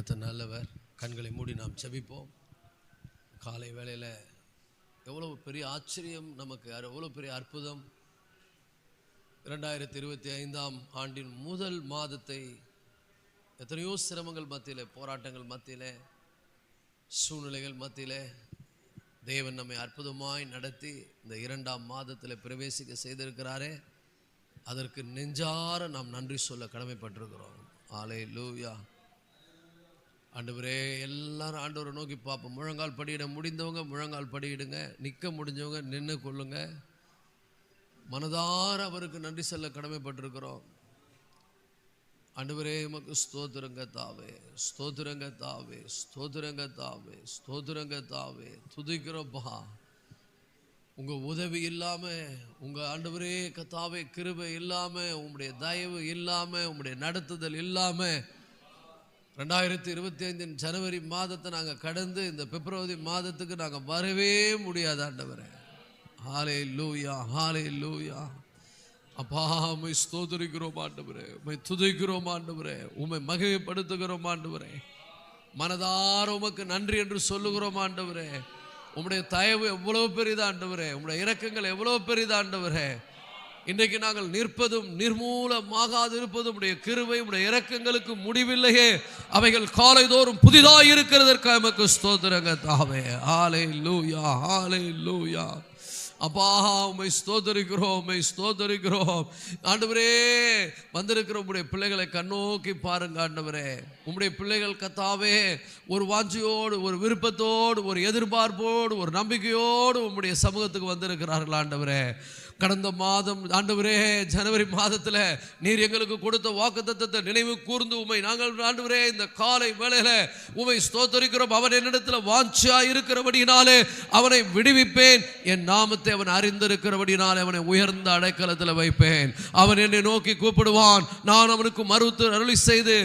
கர்த்தர் நல்லவர். கண்களை மூடி நாம் ஜெபிப்போம். காலை வேளையில் எவ்வளவு பெரிய ஆச்சரியம் நமக்கு, எவ்வளோ பெரிய அற்புதம். 2025ஆம் ஆண்டின் முதல் மாதத்தை எத்தனையோ சிரமங்கள் மத்தியில், போராட்டங்கள் மத்தியில், சூழ்நிலைகள் மத்தியில் தேவன் நம்மை அற்புதமாய் நடத்தி இந்த 2ஆம் மாதத்தில் பிரவேசிக்க செய்திருக்கிறாரே, அதற்கு நெஞ்சார நாம் நன்றி சொல்ல கடமைப்பட்டிருக்கிறோம். அல்லேலூயா. ஆண்டவரே, எல்லாரும் ஆண்டவரை நோக்கி பார்ப்போம். முழங்கால் படியிட முடிந்தவங்க முழங்கால் படியிடுங்க, நிற்க முடிஞ்சவங்க நின்று கொள்ளுங்க. மனதார அவருக்கு நன்றி சொல்ல கடமைப்பட்டிருக்கிறோம். ஆண்டவரே, உமக்கு ஸ்தோத்திரங்க தாவே, ஸ்தோத்திரங்க தாவே, ஸ்தோத்திரங்க தாவே, ஸ்தோத்திரங்க தாவே. துதிக்கிறோப்பா. உங்க உதவி இல்லாம, உங்க ஆண்டவரே கத்தாவே கிருபை இல்லாம, உங்களுடைய தயவு இல்லாம, உங்களுடைய நடத்துதல் இல்லாம 2025 ஜனவரி மாதத்தை நாங்கள் கடந்து இந்த பிப்ரவரி மாதத்துக்கு நாங்கள் வரவே முடியாது ஆண்டவரே. ஹல்லேலூயா, ஹல்லேலூயா. அப்பா, உம்மை ஸ்தோத்திரிக்கிறோம் ஆண்டவரே, உம்மை துதிக்கிறோம் ஆண்டவரே, உம்மை மகிமைப்படுத்துகிறோம் ஆண்டவரே. மனதார உமக்கு நன்றி என்று சொல்லுகிறோம் ஆண்டவரே. உம்முடைய தயவு எவ்வளவு பெரிதா ஆண்டவரே, உம்முடைய இரக்கங்கள் எவ்வளவு பெரிதா ஆண்டவரே. இன்றைக்கு நாங்கள் நிற்பதும் நிர்மூலமாகாது இருப்பதும் உடைய கிருபை, உடைய இரக்கங்களுக்கு முடிவில்லையே. அவைகள் காலைதோறும் புதிதாக இருக்கிறதற்காக எமக்கு ஸ்தோத்திரங்க தாவே. ஹல்லேலூயா, ஹல்லேலூயா. அப்பா, உம்மை ஸ்தோத்திரிக்கிறோம், உம்மை ஸ்தோத்திரிக்கிறோம் ஆண்டவரே. வந்திருக்கிற உம்முடைய பிள்ளைகளை கண்ணோக்கி பாருங்க ஆண்டவரே. உம்முடைய பிள்ளைகள் கத்தாவே ஒரு வாஞ்சியோடு, ஒரு விருப்பத்தோடு, ஒரு எதிர்பார்ப்போடு, ஒரு நம்பிக்கையோடு உம்முடைய சமூகத்துக்கு வந்திருக்கிறார்கள் ஆண்டவரே. கடந்த மாதம் ஆண்டவரே ஜனவரி மாதத்தில் நீர் எங்களுக்கு கொடுத்த வாக்குத்தத்தத்தை நினைவு கூர்ந்து உம்மை நாங்கள் ஆண்டவரே இந்த காலை வேளையில உம்மை ஸ்தோத்திரிக்கிறோம். அவன் என்னிடத்தில் வாஞ்சியா இருக்கிறபடினாலே அவனை விடுவிப்பேன், என் நாமத்தை அவன் அறிந்திருக்கிறபடினாலே அவனை உயர்ந்த அடைக்கலத்தில் வைப்பேன். அவன் என்னை நோக்கி கூப்பிடுவான், நான் அவனுக்கு மறுத்து அருளி செய்து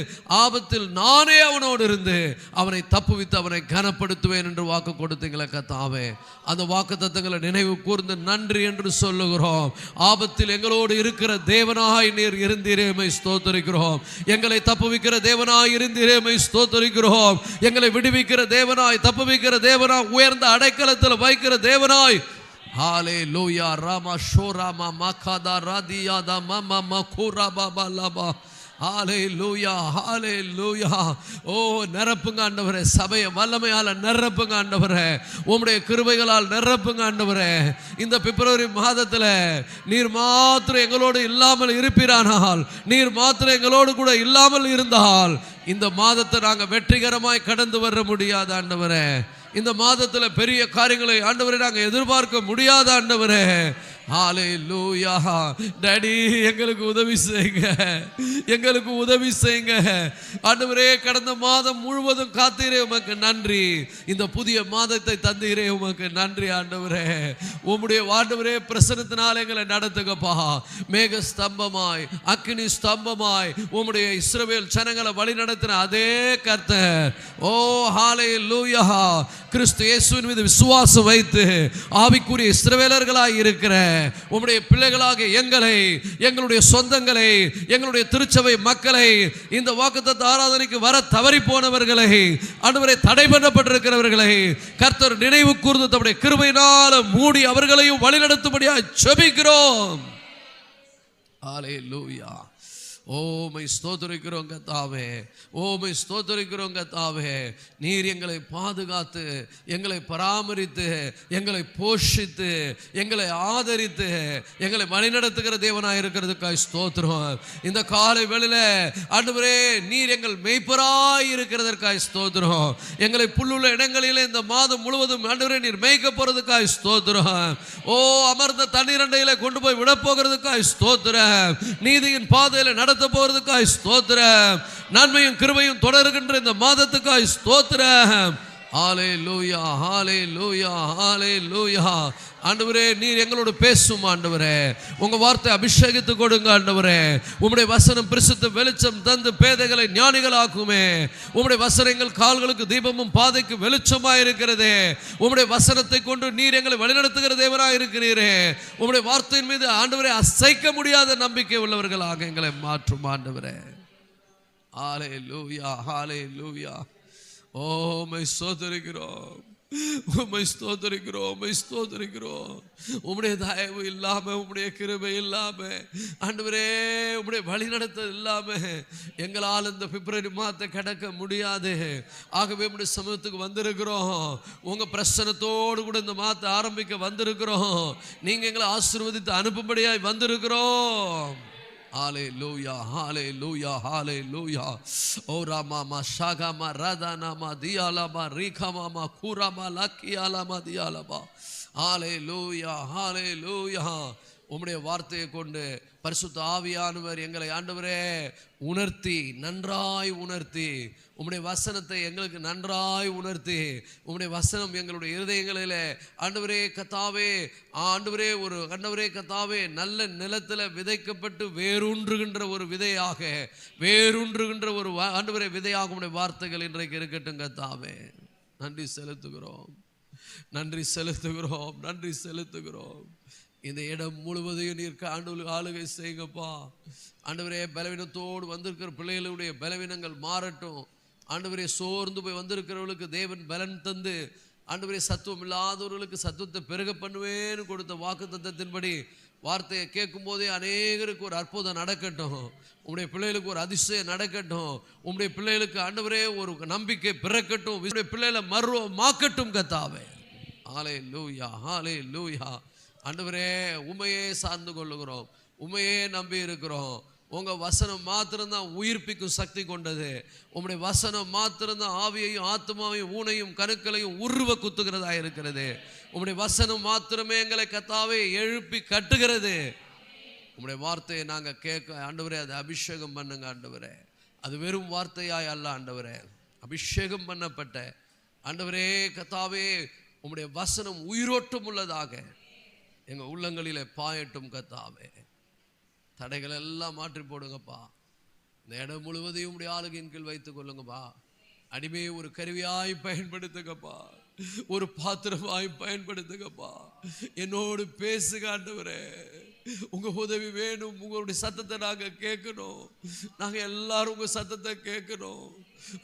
ஆபத்தில் நானே அவனோடு இருந்து அவனை தப்புவித்து அவனை கனப்படுத்துவேன் என்று வாக்கு கொடுத்தீங்களே கத்தாவே. அந்த வாக்குத்தத்தங்களை நினைவு கூர்ந்து நன்றி என்று சொல்லுகிறோம். ஆபத்தில் எங்களோடு இருக்கிற தேவனாய் நீர் இருந்தீரே, உம்மை ஸ்தோத்திரிக்கிறோம். எங்களை தப்புவிக்கிற தேவனாய் இருந்தீரே, உம்மை ஸ்தோத்திரிக்கிறோம். எங்களை விடுவிக்கிற தேவனாய், தப்புவிக்கிற தேவனாய், உயர்ந்த அடைக்கலத்தில் வைக்கிற தேவனாய். ஹல்லேலூயா. ராமா ஷோராமா மகாதா ராதியாதா மமா மகுரா பாபா லபா. ஹல்லேலூயா, ஹல்லேலூயா. ஓ, நிரப்புங்க ஆண்டவரே, சபையை வல்லமையால் நிரப்புங்க ஆண்டவரே, உம்முடைய கிருபைகளால் நிரப்புங்க ஆண்டவரே. இந்த பிப்ரவரி மாதத்தில் நீர் மாத்திரம் எங்களோடு இல்லாமல் இருப்பீரானால், நீர் மாத்திரம் எங்களோடு கூட இல்லாமல் இருந்தால் இந்த மாதத்தை நாங்கள் வெற்றிகரமாய் கடந்து வர முடியாது ஆண்டவரே. இந்த மாதத்தில் பெரிய காரியங்களை ஆண்டவரே நாங்கள் எதிர்பார்க்க முடியாத ஆண்டவரே. ஹல்லேலூயா. டாடி, எங்களுக்கு உதவி செய்யுங்க, எங்களுக்கு உதவி செய்யுங்க ஆண்டவரே. கடந்த மாதம் முழுவதும் காத்தீரே, உமக்கு நன்றி. இந்த புதிய மாதத்தை தந்தீரே, உமக்கு நன்றி ஆண்டவரே. உம்முடைய ஆண்டவரே பிரசன்னத்தினால் எங்களை நடத்துங்கப்பா. மேக ஸ்தம்பமாய், அக்கினி ஸ்தம்பமாய் உம்முடைய இஸ்ரவேல் ஜனங்களை வழி நடத்தின அதே கர்த்தர். ஓ ஹல்லேலூயா. கிறிஸ்து இயேசுவின் மீது விசுவாசம் வைத்து ஆவிக்குரிய இஸ்ரவேலர்களாய் இருக்கிற உம்முடைய பிள்ளைகளாக எங்களை, எங்களுடைய சொந்தங்களை, எங்களுடைய திருச்சபை மக்களை, இந்த வாக்குத்தத்த ஆராதனைக்கு வர தவறி போனவர்களை, ஆண்டவரே தடை பண்ணப்பட்டிருக்கிறவர்களை கர்த்தர் நினைவு கூர்ந்து தம்முடைய கிருபையினால மூடி அவர்களையும் வழிநடத்தும்படியாக ஜெபிக்கிறோம். ஹல்லேலூயா. ஓமை ஸ்தோத்திரிக்கிறோம் கர்த்தாவே, ஓமை ஸ்தோத்திரிக்கிறோம் கர்த்தாவே. நீர் எங்களை பாதுகாத்து, எங்களை பராமரித்து, எங்களை போஷித்து, எங்களை ஆதரித்து, எங்களை வழிநடத்துகிற தேவனாக இருக்கிறதுக்காக ஸ்தோத்திரம். இந்த காலை வேளையில ஆண்டவரே நீர் எங்கள் மேய்ப்பராய் இருக்கிறதற்காக ஸ்தோத்திரம். எங்களை புல்லுள்ள இடங்களிலே இந்த மாதம் முழுவதும் ஆண்டவரே நீர் மேய்க்க போறதுக்காக ஸ்தோத்திரம். ஓ, அமர்ந்த தண்ணீர் அண்டையில கொண்டு போய் விட போகிறதுக்காக ஸ்தோத்திரம். நீதியின் பாதையில நடத்த போறதுக்காய் ஸ்தோத்திரம். நன்மையும் கிருபையும் தொடர்கின்ற இந்த மாதத்துக்காய் ஸ்தோத்திரம். ஹல்லேலூயா, ஹல்லேலூயா, ஹல்லேலூயா. ஆண்டவரே நீர் எங்களோடு பேசும் ஆண்டவரே. உங்க வார்த்தை அபிஷேகித்து கொடுங்க ஆண்டவரே. உம்முடைய வசனம் பரிசுத்த வெளிச்சம் தந்து பேதைகளை ஞானிகளாக்குமே. உம்முடைய வசனம் எங்கள் கால்களுக்கு தீபமும் பாதைக்கு வெளிச்சமாய் இருக்கிறதே. உம்முடைய வசனத்தை கொண்டு நீர் எங்களை வழிநடத்துகிற தேவனாய் இருக்கிறீரே. உம்முடைய வார்த்தையின் மீது ஆண்டவரே அசைக்க முடியாத நம்பிக்கை உள்ளவர்களாக எங்களை மாற்றும் ஆண்டவரே. ஹalleluya ஹalleluya. ஓ மை ஸ்தோத்திரிக்கிறோம், உம்மை ஸ்தோத்திரிக்கிறோம், உம்மை ஸ்தோத்திரிக்கிறோம். உம்முடைய தயவு இல்லாம, உம்முடைய கிருபை இல்லாம, ஆண்டவரே உம்முடைய வழிநடத்தல் இல்லாம எங்களால் இந்த பிப்ரவரி மாதத்தை கடக்க முடியாது. ஆகவே உம்முடைய சமூகத்துக்கு வந்திருக்கிறோம், உங்க பிரசன்னத்தோடு கூட இந்த மாதத்தை ஆரம்பிக்க வந்திருக்கிறோம். நீங்க எங்களை ஆசீர்வதித்து அனுப்பும்படியாய் வந்திருக்கிறோம். ஹalleluya hallelujah hallelujah. ora mama shaga ma radana ma diala ma rikama ma kurama lakiala ma diala ba. hallelujah hallelujah. உம்முடைய வார்த்தையை கொண்டு பரிசுத்த ஆவியானவர் எங்களை ஆண்டவரே உணர்த்தி, நன்றாய் உணர்த்தி, உம்முடைய வசனத்தை எங்களுக்கு நன்றாய் உணர்த்தி, உம்முடைய வசனம் எங்களுடைய இருதயங்களிலே ஆண்டவரே கர்த்தாவே, ஆண்டவரே ஒரு ஆண்டவரே கர்த்தாவே நல்ல நிலத்தில் விதைக்கப்பட்டு வேரூன்றுகின்ற ஒரு விதையாக, வேரூன்றுகின்ற ஒரு ஆண்டவரே விதையாக உம்முடைய வார்த்தைகள் இன்றைக்கு இருக்கட்டும் கர்த்தாவே. நன்றி செலுத்துகிறோம், நன்றி செலுத்துகிறோம், நன்றி செலுத்துகிறோம். இந்த இடம் முழுவதையும் நீர் ஆளுகை செய்யுங்கப்பா. ஆண்டவரே பலவீனத்தோடு வந்திருக்கிற பிள்ளைகளுடைய பலவீனங்கள் மாறட்டும். ஆண்டவரே சோர்ந்து போய் வந்திருக்கிறவர்களுக்கு தேவன் பலன் தந்து, ஆண்டவரே சத்துவம் இல்லாதவர்களுக்கு சத்துவத்தை பெருக பண்ணுவேன்னு கொடுத்த வாக்கு தத்தத்தின்படி வார்த்தையை கேட்கும் போதே அநேகருக்கு ஒரு அற்புதம் நடக்கட்டும். உம்முடைய பிள்ளைகளுக்கு ஒரு அதிசயம் நடக்கட்டும். உம்முடைய பிள்ளைகளுக்கு ஆண்டவரே ஒரு நம்பிக்கை பிறக்கட்டும். உம்முடைய பிள்ளைகளை மர்வமாக்கட்டும் கர்த்தாவே. ஹalleluya hallelujah. ஆண்டவரே உம்மையே சார்ந்து கொள்ளுகிறோம், உம்மையே நம்பி இருக்கிறோம். உங்க வசனம் மாத்திரம்தான் உயிர்ப்பிக்கும் சக்தி கொண்டது. உம்முடைய வசனம் மாத்திரம்தான் ஆவியையும் ஆத்மாவையும் ஊனையும் கணுக்களையும் உருவ குத்துகிறதா இருக்கிறது. உம்முடைய வசனம் மாத்திரமே எங்களை கர்த்தாவே எழுப்பி கட்டுகிறது. உம்முடைய வார்த்தையை நாங்கள் கேட்க ஆண்டவரே அதை அபிஷேகம் பண்ணுங்க ஆண்டவரே. அது வெறும் வார்த்தையாய் அல்ல ஆண்டவரே, அபிஷேகம் பண்ணப்பட்ட ஆண்டவரே கர்த்தாவே உம்முடைய வசனம் உயிரோட்டம் உள்ளதாக எங்க உள்ளங்களிலே பாயட்டும் கர்த்தாவே. தடைகள் எல்லாம் மாற்றி போடுங்கப்பா. இந்த இடம் முழுவதையும் உடைய ஆளுகையின் கீழ் வைத்துக் கொள்ளுங்கப்பா. அடிமையை ஒரு கருவியாய் பயன்படுத்துங்கப்பா, ஒரு பாத்திரமாய் பயன்படுத்துங்கப்பா. என்னோடு பேசுங்க ஆண்டவரே. உங்க உதவி வேணும். உங்களுடைய சத்தத்தை நாங்க கேட்கணும். நாங்க எல்லாரும் உங்க சத்தத்தை கேட்கணும்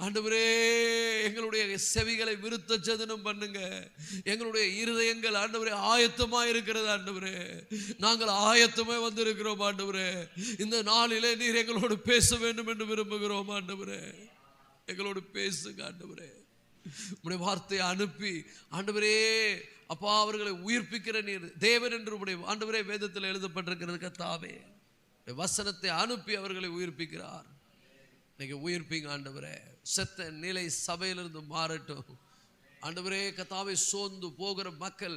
ஆண்டவரே. எங்களுடைய செவிகளை விருத்த சேதனம் பண்ணுங்க. எங்களுடைய இருதயங்கள் ஆண்டவரே ஆயத்தமா இருக்கிறது ஆண்டவரே. நாங்கள் ஆயத்தமே வந்திருக்கிறோம் ஆண்டவரே. இந்த நாளிலே நீர் எங்களோடு பேச வேண்டும் என்று விரும்புகிறோம் ஆண்டவரே. எங்களோடு பேசுங்க ஆண்டவரே. உம்முடைய வார்த்தையை அனுப்பி ஆண்டவரே அப்பா அவர்களை உயிர்ப்பிக்கிற நீர் தேவன் என்று உம்முடைய ஆண்டவரே வேதத்தில் எழுதப்பட்டிருக்கிறது கர்த்தாவே. வசனத்தை அனுப்பி அவர்களை உயிர்ப்பிக்கிறார். இன்னைக்கு உயிர்ப்பிங்க ஆண்டவரே. செத்த நிலை சபையிலிருந்து மாறட்டும் ஆண்டவரே கர்த்தாவே. சோர்ந்து போகிற மக்கள்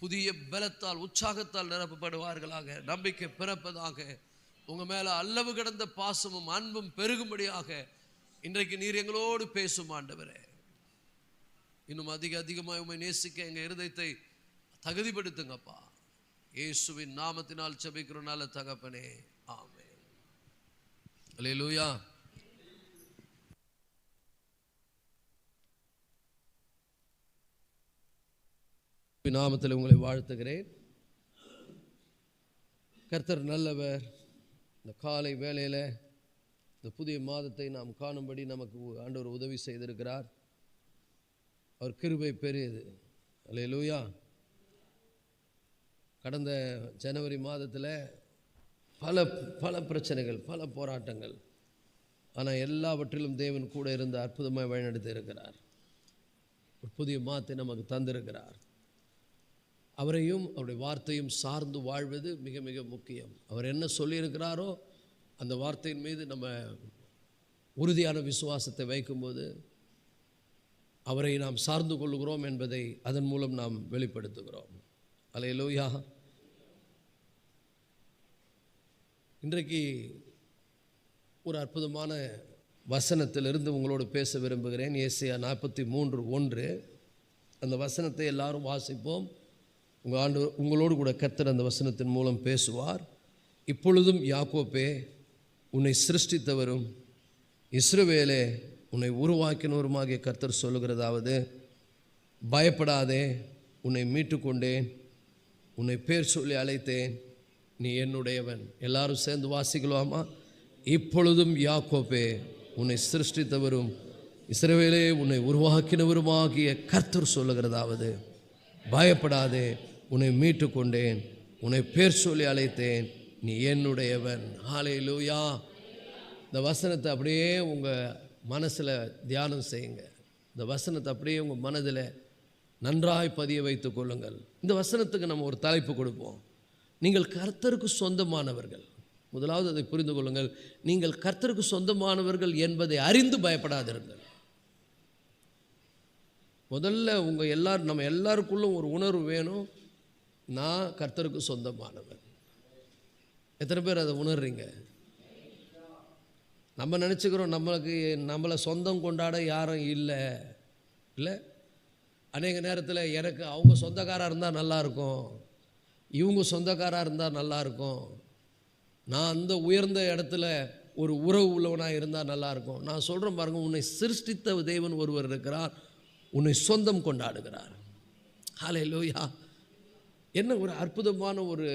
புதிய பலத்தால் உற்சாகத்தால் நிரப்பப்படுவார்களாக, நம்பிக்கை பிறப்பதாக. உங்க மேல அளவு கடந்த பாசமும் அன்பும் பெருகும்படியாக இன்றைக்கு நீர் எங்களோடு பேசும் ஆண்டவரே. இன்னும் அதிகமாய் உம்மை நேசிக்க எங்க இருதயத்தை தகுதிப்படுத்துங்கப்பா. இயேசுவின் நாமத்தினால் ஜெபிக்கிறோம் நல்ல தகப்பனே, ஆமென். அல்லேலூயா. நாமத்தில் உங்களை வாழ்த்துகிறேன். கர்த்தர் நல்லவர். இந்த காலை வேளையில் இந்த புதிய மாதத்தை நாம் காணும்படி நமக்கு ஆண்டவர் உதவி செய்திருக்கிறார். அவர் கிருபை பெரியது. அல்லேலூயா. கடந்த ஜனவரி மாதத்தில் பல பிரச்சனைகள், பல போராட்டங்கள், ஆனால் எல்லாவற்றிலும் தேவன் கூட இருந்து அற்புதமாக வழிநடத்தி இருக்கிறார். ஒரு புதிய மாதத்தை நமக்கு தந்திருக்கிறார். அவரையும் அவருடைய வார்த்தையும் சார்ந்து வாழ்வது மிக மிக முக்கியம். அவர் என்ன சொல்லியிருக்கிறாரோ அந்த வார்த்தையின் மீது நம்ம உறுதியான விசுவாசத்தை வைக்கும்போது அவரை நாம் சார்ந்து கொள்ளுகிறோம் என்பதை அதன் மூலம் நாம் வெளிப்படுத்துகிறோம். அல்லேலூயா. இன்றைக்கு ஒரு அற்புதமான வசனத்திலிருந்து உங்களோடு பேச விரும்புகிறேன். ஏசாயா 43:1. அந்த வசனத்தை எல்லாரும் வாசிப்போம். உங்களோடு கூட கர்த்தர் அந்த வசனத்தின் மூலம் பேசுவார். இப்பொழுதும் யாக்கோபே உன்னை சிருஷ்டித்தவரும் இஸ்ரவேலே உன்னை உருவாக்கினவருமாகிய கர்த்தர் சொல்லுகிறதாவது, பயப்படாதே, உன்னை மீட்டு கொண்டேன், உன்னை பேர் சொல்லி அழைத்தேன், நீ என்னுடையவன். எல்லாரும் சேர்ந்து வாசிக்கலாமா? இப்பொழுதும் யாக்கோபே உன்னை சிருஷ்டித்தவரும் இஸ்ரவேலே உன்னை உருவாக்கினவருமாகிய கர்த்தர் சொல்லுகிறதாவது, பயப்படாதே, உன்னை மீட்டு கொண்டேன், உன்னை பேர் சொல்லி அழைத்தேன், நீ என்னுடையவன். ஹல்லேலூயா. இந்த வசனத்தை அப்படியே உங்கள் மனசில் தியானம் செய்யுங்க. இந்த வசனத்தை அப்படியே உங்கள் மனதில் நன்றாய் பதிய வைத்து கொள்ளுங்கள். இந்த வசனத்துக்கு நம்ம ஒரு தலைப்பு கொடுப்போம். நீங்கள் கர்த்தருக்கு சொந்தமானவர்கள். முதலாவது அதை புரிந்து கொள்ளுங்கள். நீங்கள் கர்த்தருக்கு சொந்தமானவர்கள் என்பதை அறிந்து பயப்படாதிருங்கள். முதல்ல நம்ம எல்லாருக்குள்ளும் ஒரு உணர்வு வேணும். நான் கர்த்தருக்கு சொந்தமானவன். எத்தனை பேர் அதை உணர்றீங்க? நம்ம நினச்சிக்கிறோம் நம்மளை சொந்தம் கொண்டாட யாரும் இல்லை. அநேக நேரத்தில் எனக்கு அவங்க சொந்தக்காராக இருந்தால் நல்லாயிருக்கும், இவங்க சொந்தக்காராக இருந்தால் நல்லாயிருக்கும், நான் அந்த உயர்ந்த இடத்துல ஒரு உறவு உள்ளவனாக இருந்தால் நல்லாயிருக்கும். நான் சொல்கிறேன் பாருங்கள், உன்னை சிருஷ்டித்த தேவன் ஒருவர் இருக்கிறார், உன்னை சொந்தம் கொண்டாடுகிறார். ஹல்லேலூயா. என்ன ஒரு அற்புதமான ஒரு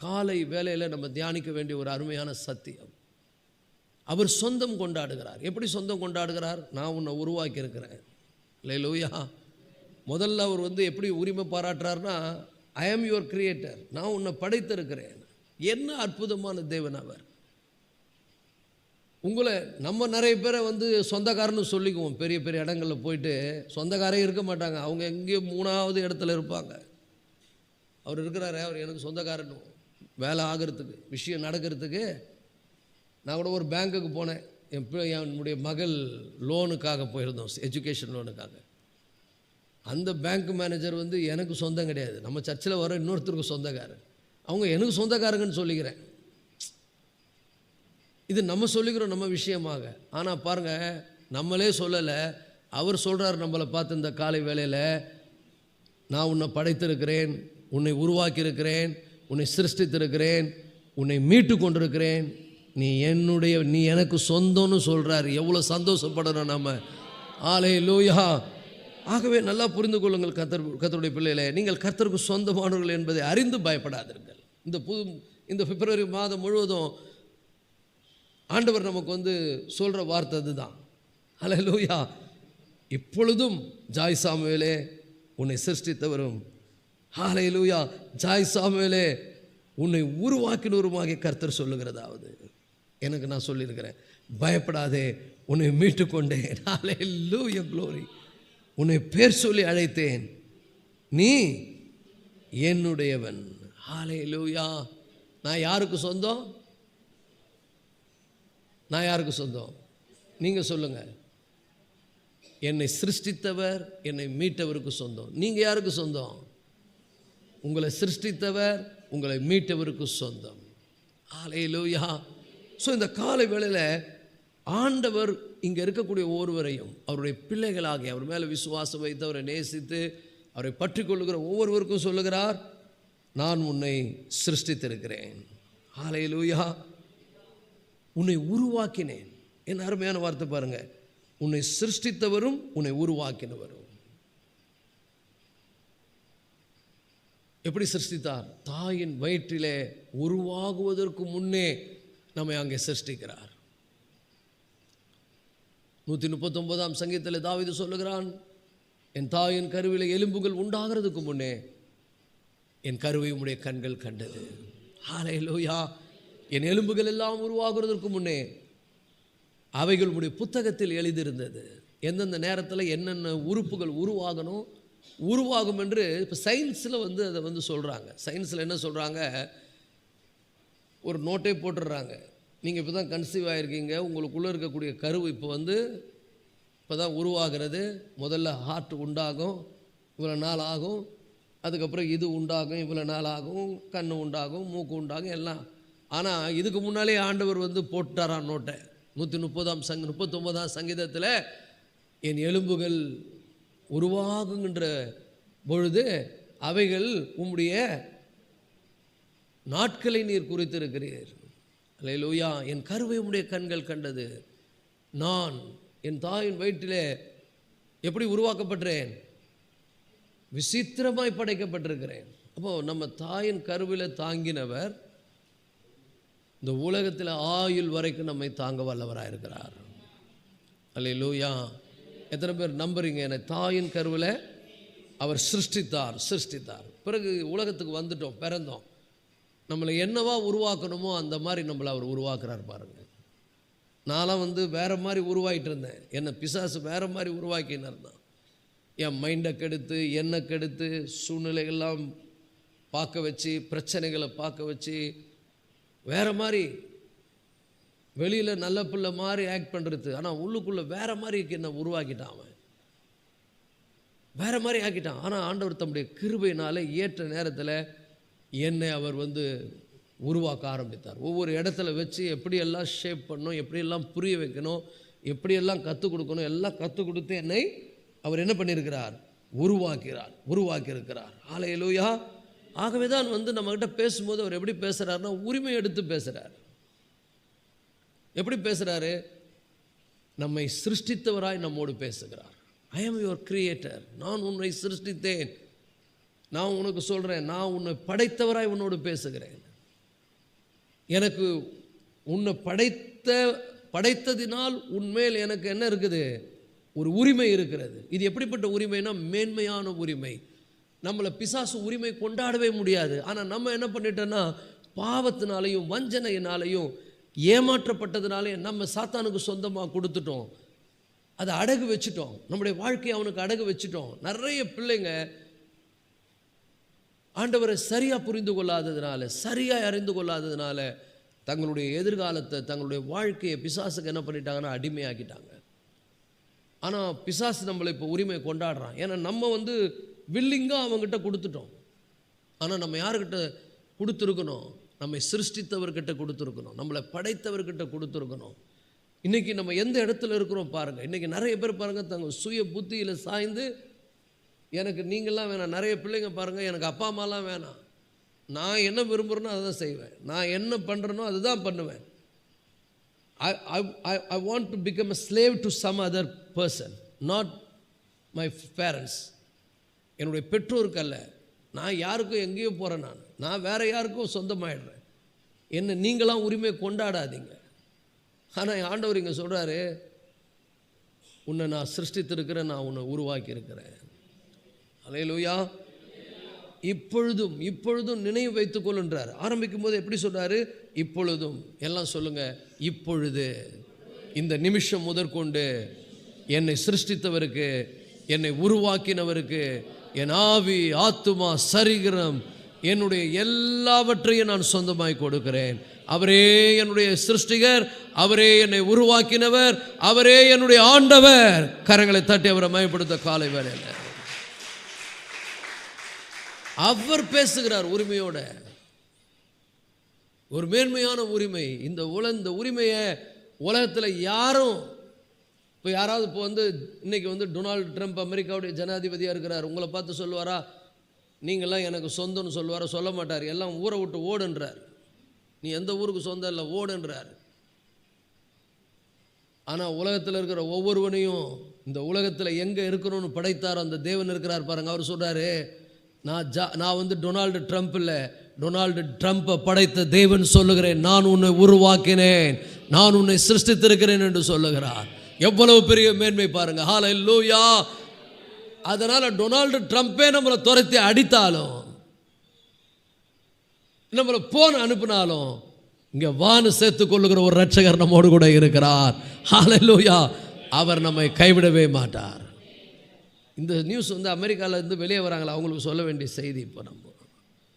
காலை வேளையில் நம்ம தியானிக்க வேண்டிய ஒரு அருமையான சத்தியம். அவர் சொந்தம் கொண்டாடுகிறார். எப்படி சொந்தம் கொண்டாடுகிறார்? நான் உன்னை உருவாக்கி இருக்கிறேன். ஹல்லேலூயா. முதல்ல அவர் எப்படி உரிமை பாராட்டுறாருன்னா, ஐ ஆம் யுவர் கிரியேட்டர், நான் உன்னை படைத்திருக்கிறேன். என்ன அற்புதமான தேவன் அவர். உங்களை நம்ம நிறைய பேரை சொந்தக்காரன்னு சொல்லிக்குவோம். பெரிய பெரிய இடங்களில் போயிட்டு சொந்தக்காரே இருக்க மாட்டாங்க, அவங்க எங்கேயோ 3வது இடத்துல இருப்பாங்க. அவர் இருக்கிறாரு, அவர் எனக்கு சொந்தக்காரன். வேலை ஆகிறதுக்கு, விஷயம் நடக்கிறதுக்கு. நான் கூட ஒரு பேங்க்குக்கு போனேன், என்னுடைய மகள் லோனுக்காக போயிருந்தோம், எஜுகேஷன் லோனுக்காக. அந்த பேங்க் மேனேஜர் எனக்கு சொந்தம் கிடையாது, நம்ம சர்ச்சில் வர இன்னொருத்தருக்கு சொந்தக்காரன். அவங்க எனக்கு சொந்தக்காரங்கன்னு சொல்லிக்கிறேன். இது நம்ம சொல்லிக்கிறோம் நம்ம விஷயமாக. ஆனால் பாருங்கள், நம்மளே சொல்லலை, அவர் சொல்கிறார் நம்மளை பார்த்து இந்த காலை வேளையில், நான் உன்னை படைத்திருக்கிறேன், உன்னை உருவாக்கியிருக்கிறேன், உன்னை சிருஷ்டித்திருக்கிறேன், உன்னை மீட்டு கொண்டிருக்கிறேன், நீ எனக்கு சொந்தம்னு சொல்கிறார். எவ்வளோ சந்தோஷப்படணும் நம்ம. ஹல்லேலூயா. ஆகவே நல்லா புரிந்து கொள்ளுங்கள் கர்த்தருடைய பிள்ளைகளே, நீங்கள் கர்த்தருக்கு சொந்தமானவர்கள் என்பதை அறிந்து பயப்படாதீர்கள். இந்த பிப்ரவரி மாதம் முழுவதும் ஆண்டவர் நமக்கு சொல்கிற வார்த்தை அதுதான். ஹல்லேலூயா. இப்பொழுதும் ஜாய் சாமுவேலே உன்னை சிருஷ்டித்தவரும், ஹல்லேலூயா, ஜாய் சாமுவேலே உன்னை உருவாக்கினவருமாகிய கர்த்தர் சொல்லுகிறதாவது, எனக்கு நான் சொல்லியிருக்கிறேன், பயப்படாதே, உன்னை மீட்டு கொண்டேன். ஹல்லேலூயா, க்ளோரி. உன்னை பேர் சொல்லி அழைத்தேன், நீ என்னுடையவன். ஹல்லேலூயா. நான் யாருக்கு சொந்தம்? நான் யாருக்கு சொந்தம்? நீங்கள் சொல்லுங்கள். என்னை சிருஷ்டித்தவர், என்னை மீட்டவருக்கு சொந்தம். நீங்கள் யாருக்கு சொந்தம்? உங்களை சிருஷ்டித்தவர், உங்களை மீட்டவருக்கு சொந்தம். ஹல்லேலூயா. ஸோ இந்த காலை வேளையில் ஆண்டவர் இங்கே இருக்கக்கூடிய ஒவ்வொருவரையும் அவருடைய பிள்ளைகளாகி அவர் மேலே விசுவாசம் வைத்து அவரை நேசித்து அவரை பற்றி கொள்ளுகிற ஒவ்வொருவருக்கும் சொல்லுகிறார், நான் உன்னை சிருஷ்டித்திருக்கிறேன். ஹல்லேலூயா. உன்னை உருவாக்கினேன். என்ன அருமையான வார்த்தை பாருங்கள். உன்னை சிருஷ்டித்தவரும் உன்னை உருவாக்கினவரும். எப்படி சிருஷ்டித்தார்? தாயின் வயிற்றிலே உருவாகுவதற்கு முன்னே நம்மை அங்கே சிருஷ்டிக்கிறார். 139ஆம் சங்கீதத்தில் தாவீது சொல்லுகிறான், என் தாயின் கருவிலே எலும்புகள் உண்டாகிறதுக்கு முன்னே என் கருவை உம்முடைய கண்கள் கண்டது. ஹல்லேலூயா. என் எலும்புகள் எல்லாம் உருவாகிறதற்கு முன்னே அவைகள் உம்முடைய புத்தகத்தில் எழுதியிருந்தது. எந்தெந்த நேரத்தில் என்னென்ன உறுப்புகள் உருவாகும் என்று இப்போ சயின்ஸில் அதை சொல்கிறாங்க. சயின்ஸில் என்ன சொல்கிறாங்க, ஒரு நோட்டே போட்டுடுறாங்க. நீங்கள் இப்போ தான் கன்சீவ் ஆகிருக்கீங்க, உங்களுக்குள்ளே இருக்கக்கூடிய கருவு இப்போ தான் உருவாகிறது. முதல்ல ஹார்ட் உண்டாகும், இவ்வளோ நாள் ஆகும். அதுக்கப்புறம் இது உண்டாகும், இவ்வளோ நாள் ஆகும். கண் உண்டாகும், மூக்கு உண்டாகும், எல்லாம். ஆனால் இதுக்கு முன்னாலே ஆண்டவர் போட்டாரான் நோட்டை. 139ஆம் சங்கீதத்தில் என் எலும்புகள் உருவாகுங்கின்ற பொழுது அவைகள் உம்முடைய நாட்களை நீர் குறித்திருக்கிறீர். அல்லேலூயா. என் கருவை உம்முடைய கண்கள் கண்டது. நான் என் தாயின் வயிற்றிலே எப்படி உருவாக்கப்பட்டேன்? விசித்திரமாய் படைக்கப்பட்டிருக்கிறேன். அப்போது நம்ம தாயின் கருவில் தாங்கினவர் இந்த உலகத்தில் ஆயுள் வரைக்கும் நம்மை தாங்க வல்லவராக இருக்கிறார். அல்லேலூயா. எத்தனை பேர் நம்புறீங்க? என்னை தாயின் கருவில் அவர் சிருஷ்டித்தார். பிறகு உலகத்துக்கு வந்துட்டோம், பிறந்தோம். நம்மளை என்னவா உருவாக்கணுமோ அந்த மாதிரி நம்மளை அவர் உருவாக்குறார் பாருங்க. நான்லாம் வேறு மாதிரி உருவாகிட்டு இருந்தேன். என்னை பிசாசு வேறு மாதிரி உருவாக்கின்னு இருந்தான். என் மைண்டை கெடுத்து, என்னை கெடுத்து, சூழ்நிலைகள்லாம் பார்க்க வச்சு, பிரச்சனைகளை பார்க்க வச்சு, வேறு மாதிரி வெளியில் நல்ல பிள்ளை மாதிரி ஆக்ட் பண்ணுறது. ஆனால் உள்ளுக்குள்ளே வேறு மாதிரி என்னை உருவாக்கிட்டான். அவன் வேறு மாதிரி ஆக்கிட்டான். ஆனால் ஆண்டவர் தம்முடைய கிருபையினால ஏற்ற நேரத்தில் என்னை அவர் உருவாக்க ஆரம்பித்தார். ஒவ்வொரு இடத்துல வச்சு எப்படியெல்லாம் ஷேப் பண்ணணும், எப்படியெல்லாம் புரிய வைக்கணும், எப்படியெல்லாம் கற்றுக் கொடுக்கணும், எல்லாம் கற்றுக் கொடுத்து என்னை அவர் என்ன பண்ணியிருக்கிறார்? உருவாக்கியிருக்கிறார். ஹல்லேலூயா. ஆகவே தான் நம்மகிட்ட பேசும்போது அவர் எப்படி பேசுகிறாருன்னா, உரிமை எடுத்து பேசுகிறார். எப்படி பேசுகிறாரு? நம்மை சிருஷ்டித்தவராய் நம்மோடு பேசுகிறார். ஐ ஆம் யுவர் கிரியேட்டர். நான் உன்னை சிருஷ்டித்தேன். நான் உனக்கு சொல்கிறேன், நான் உன்னை படைத்தவராய் உன்னோடு பேசுகிறேன். எனக்கு உன்னை படைத்ததினால் உன்மேல் எனக்கு என்ன இருக்குது? ஒரு உரிமை இருக்கிறது. இது எப்படிப்பட்ட உரிமைனா, மேன்மையான உரிமை. நம்மளை பிசாசு உரிமை கொண்டாடவே முடியாது. ஆனால் நம்ம என்ன பண்ணிட்டோன்னா, பாவத்தினாலையும் வஞ்சனையினாலையும் ஏமாற்றப்பட்டதுனாலையும் நம்ம சாத்தானுக்கு சொந்தமாக கொடுத்துட்டோம். அதை அடகு வச்சுட்டோம். நம்முடைய வாழ்க்கையை அவனுக்கு அடகு வச்சுட்டோம். நிறைய பிள்ளைங்க ஆண்டவரை சரியாக புரிந்து கொள்ளாததுனால, சரியாக அறிந்து கொள்ளாததுனால தங்களுடைய எதிர்காலத்தை, தங்களுடைய வாழ்க்கையை பிசாசுக்கு என்ன பண்ணிட்டாங்கன்னா, அடிமையாக்கிட்டாங்க. ஆனால் பிசாசு நம்மளை இப்போ உரிமை கொண்டாடுறான். ஏன்னா நம்ம வில்லிங்காக அவங்ககிட்ட கொடுத்துட்டோம். ஆனால் நம்ம யாருக்கிட்ட கொடுத்துருக்கணும்? நம்மை சிருஷ்டித்தவர்கிட்ட கொடுத்துருக்கணும், நம்மளை படைத்தவர்கிட்ட கொடுத்துருக்கணும். இன்றைக்கி நம்ம எந்த இடத்துல இருக்கிறோம் பாருங்கள். இன்றைக்கி நிறைய பேர் பாருங்கள், தங்கள் சுய புத்தியில் சாய்ந்து எனக்கு நீங்கள்லாம் வேணாம். நிறைய பிள்ளைங்க பாருங்கள், எனக்கு அப்பா அம்மாலாம் வேணாம், நான் என்ன விரும்புகிறேனோ அதை தான் செய்வேன், நான் என்ன பண்ணுறேனோ அதுதான் பண்ணுவேன். I want to become a slave to some other person, not my parents. என்னுடைய பெற்றோருக்கு அல்ல, நான் யாருக்கும் எங்கேயோ போகிறேன், நான் வேறு யாருக்கும் சொந்தமாயிடுறேன். என்ன நீங்களாம் உரிமை கொண்டாடாதீங்க. ஆனால் ஆண்டவர் இங்கே சொல்கிறாரு, உன்னை நான் சிருஷ்டித்திருக்கிறேன், நான் உன்னை உருவாக்கி இருக்கிறேன். அல்லேலூயா. இப்பொழுதும் நினைவு வைத்துக் கொள்ளுன்றார். ஆரம்பிக்கும் போது எப்படி சொல்றாரு? இப்பொழுதும். எல்லாம் சொல்லுங்க, இப்பொழுது, இந்த நிமிஷம் முதற்கொண்டு என்னை சிருஷ்டித்தவருக்கு, என்னை உருவாக்கினவருக்கு, என் ஆவி, ஆத்துமா, சரீரம், என்னுடைய எல்லாவற்றையும் நான் சொந்தமாய் கொடுக்கிறேன். அவரே என்னுடைய சிருஷ்டிகர், அவரே என்னை உருவாக்கினவர், அவரே என்னுடைய ஆண்டவர். கரங்களை தட்டி அவரை மயப்படுத்த காலை வேளையில் அவர் பேசுகிறார் உரிமையோட. ஒரு மேன்மையான உரிமை. இந்த உரிமையை உலகத்தில் யாரும், இப்போ யாராவது இப்போ இன்னைக்கு டொனால்டு ட்ரம்ப் அமெரிக்காவுடைய ஜனாதிபதியாக இருக்கிறார், உங்களை பார்த்து சொல்லுவாரா நீங்கள்லாம் எனக்கு சொந்தம்னு சொல்லுவாரா? சொல்ல மாட்டார். எல்லாம் ஊரை விட்டு ஓடுன்றார். நீ எந்த ஊருக்கு சொந்தம் இல்லை, ஓடுன்றார். ஆனால் உலகத்தில் இருக்கிற ஒவ்வொருவனையும், இந்த உலகத்தில் எங்கே இருக்கணும்னு படைத்தாரோ அந்த தேவன் இருக்கிறார் பாருங்க. அவர் சொல்கிறாரு, நான் டொனால்டு ட்ரம்ப் இல்லை, டொனால்டு ட்ரம்ப்பை படைத்த தேவன் சொல்லுகிறேன், நான் உன்னை உருவாக்கினேன், நான் உன்னை சிருஷ்டித்திருக்கிறேன் என்று சொல்லுகிறார். எவ்வளவு பெரிய மேன்மை பாருங்க. ஹல்லேலூயா. அதனால டொனால்டு ட்ரம்ப்பே நம்மளை துரத்தி அடித்தாலும், நம்மளை போன் அனுப்பினாலும், இங்கே வான்னு சேர்த்துக் கொள்ளுகிற ஒரு ரட்சகர் நம்மோடு கூட இருக்கிறார். ஹல்லேலூயா. அவர் நம்மை கைவிடவே மாட்டார். இந்த நியூஸ் அமெரிக்காவிலேருந்து வெளியே வராங்களா, அவங்களுக்கு சொல்ல வேண்டிய செய்தி இப்போ நம்ம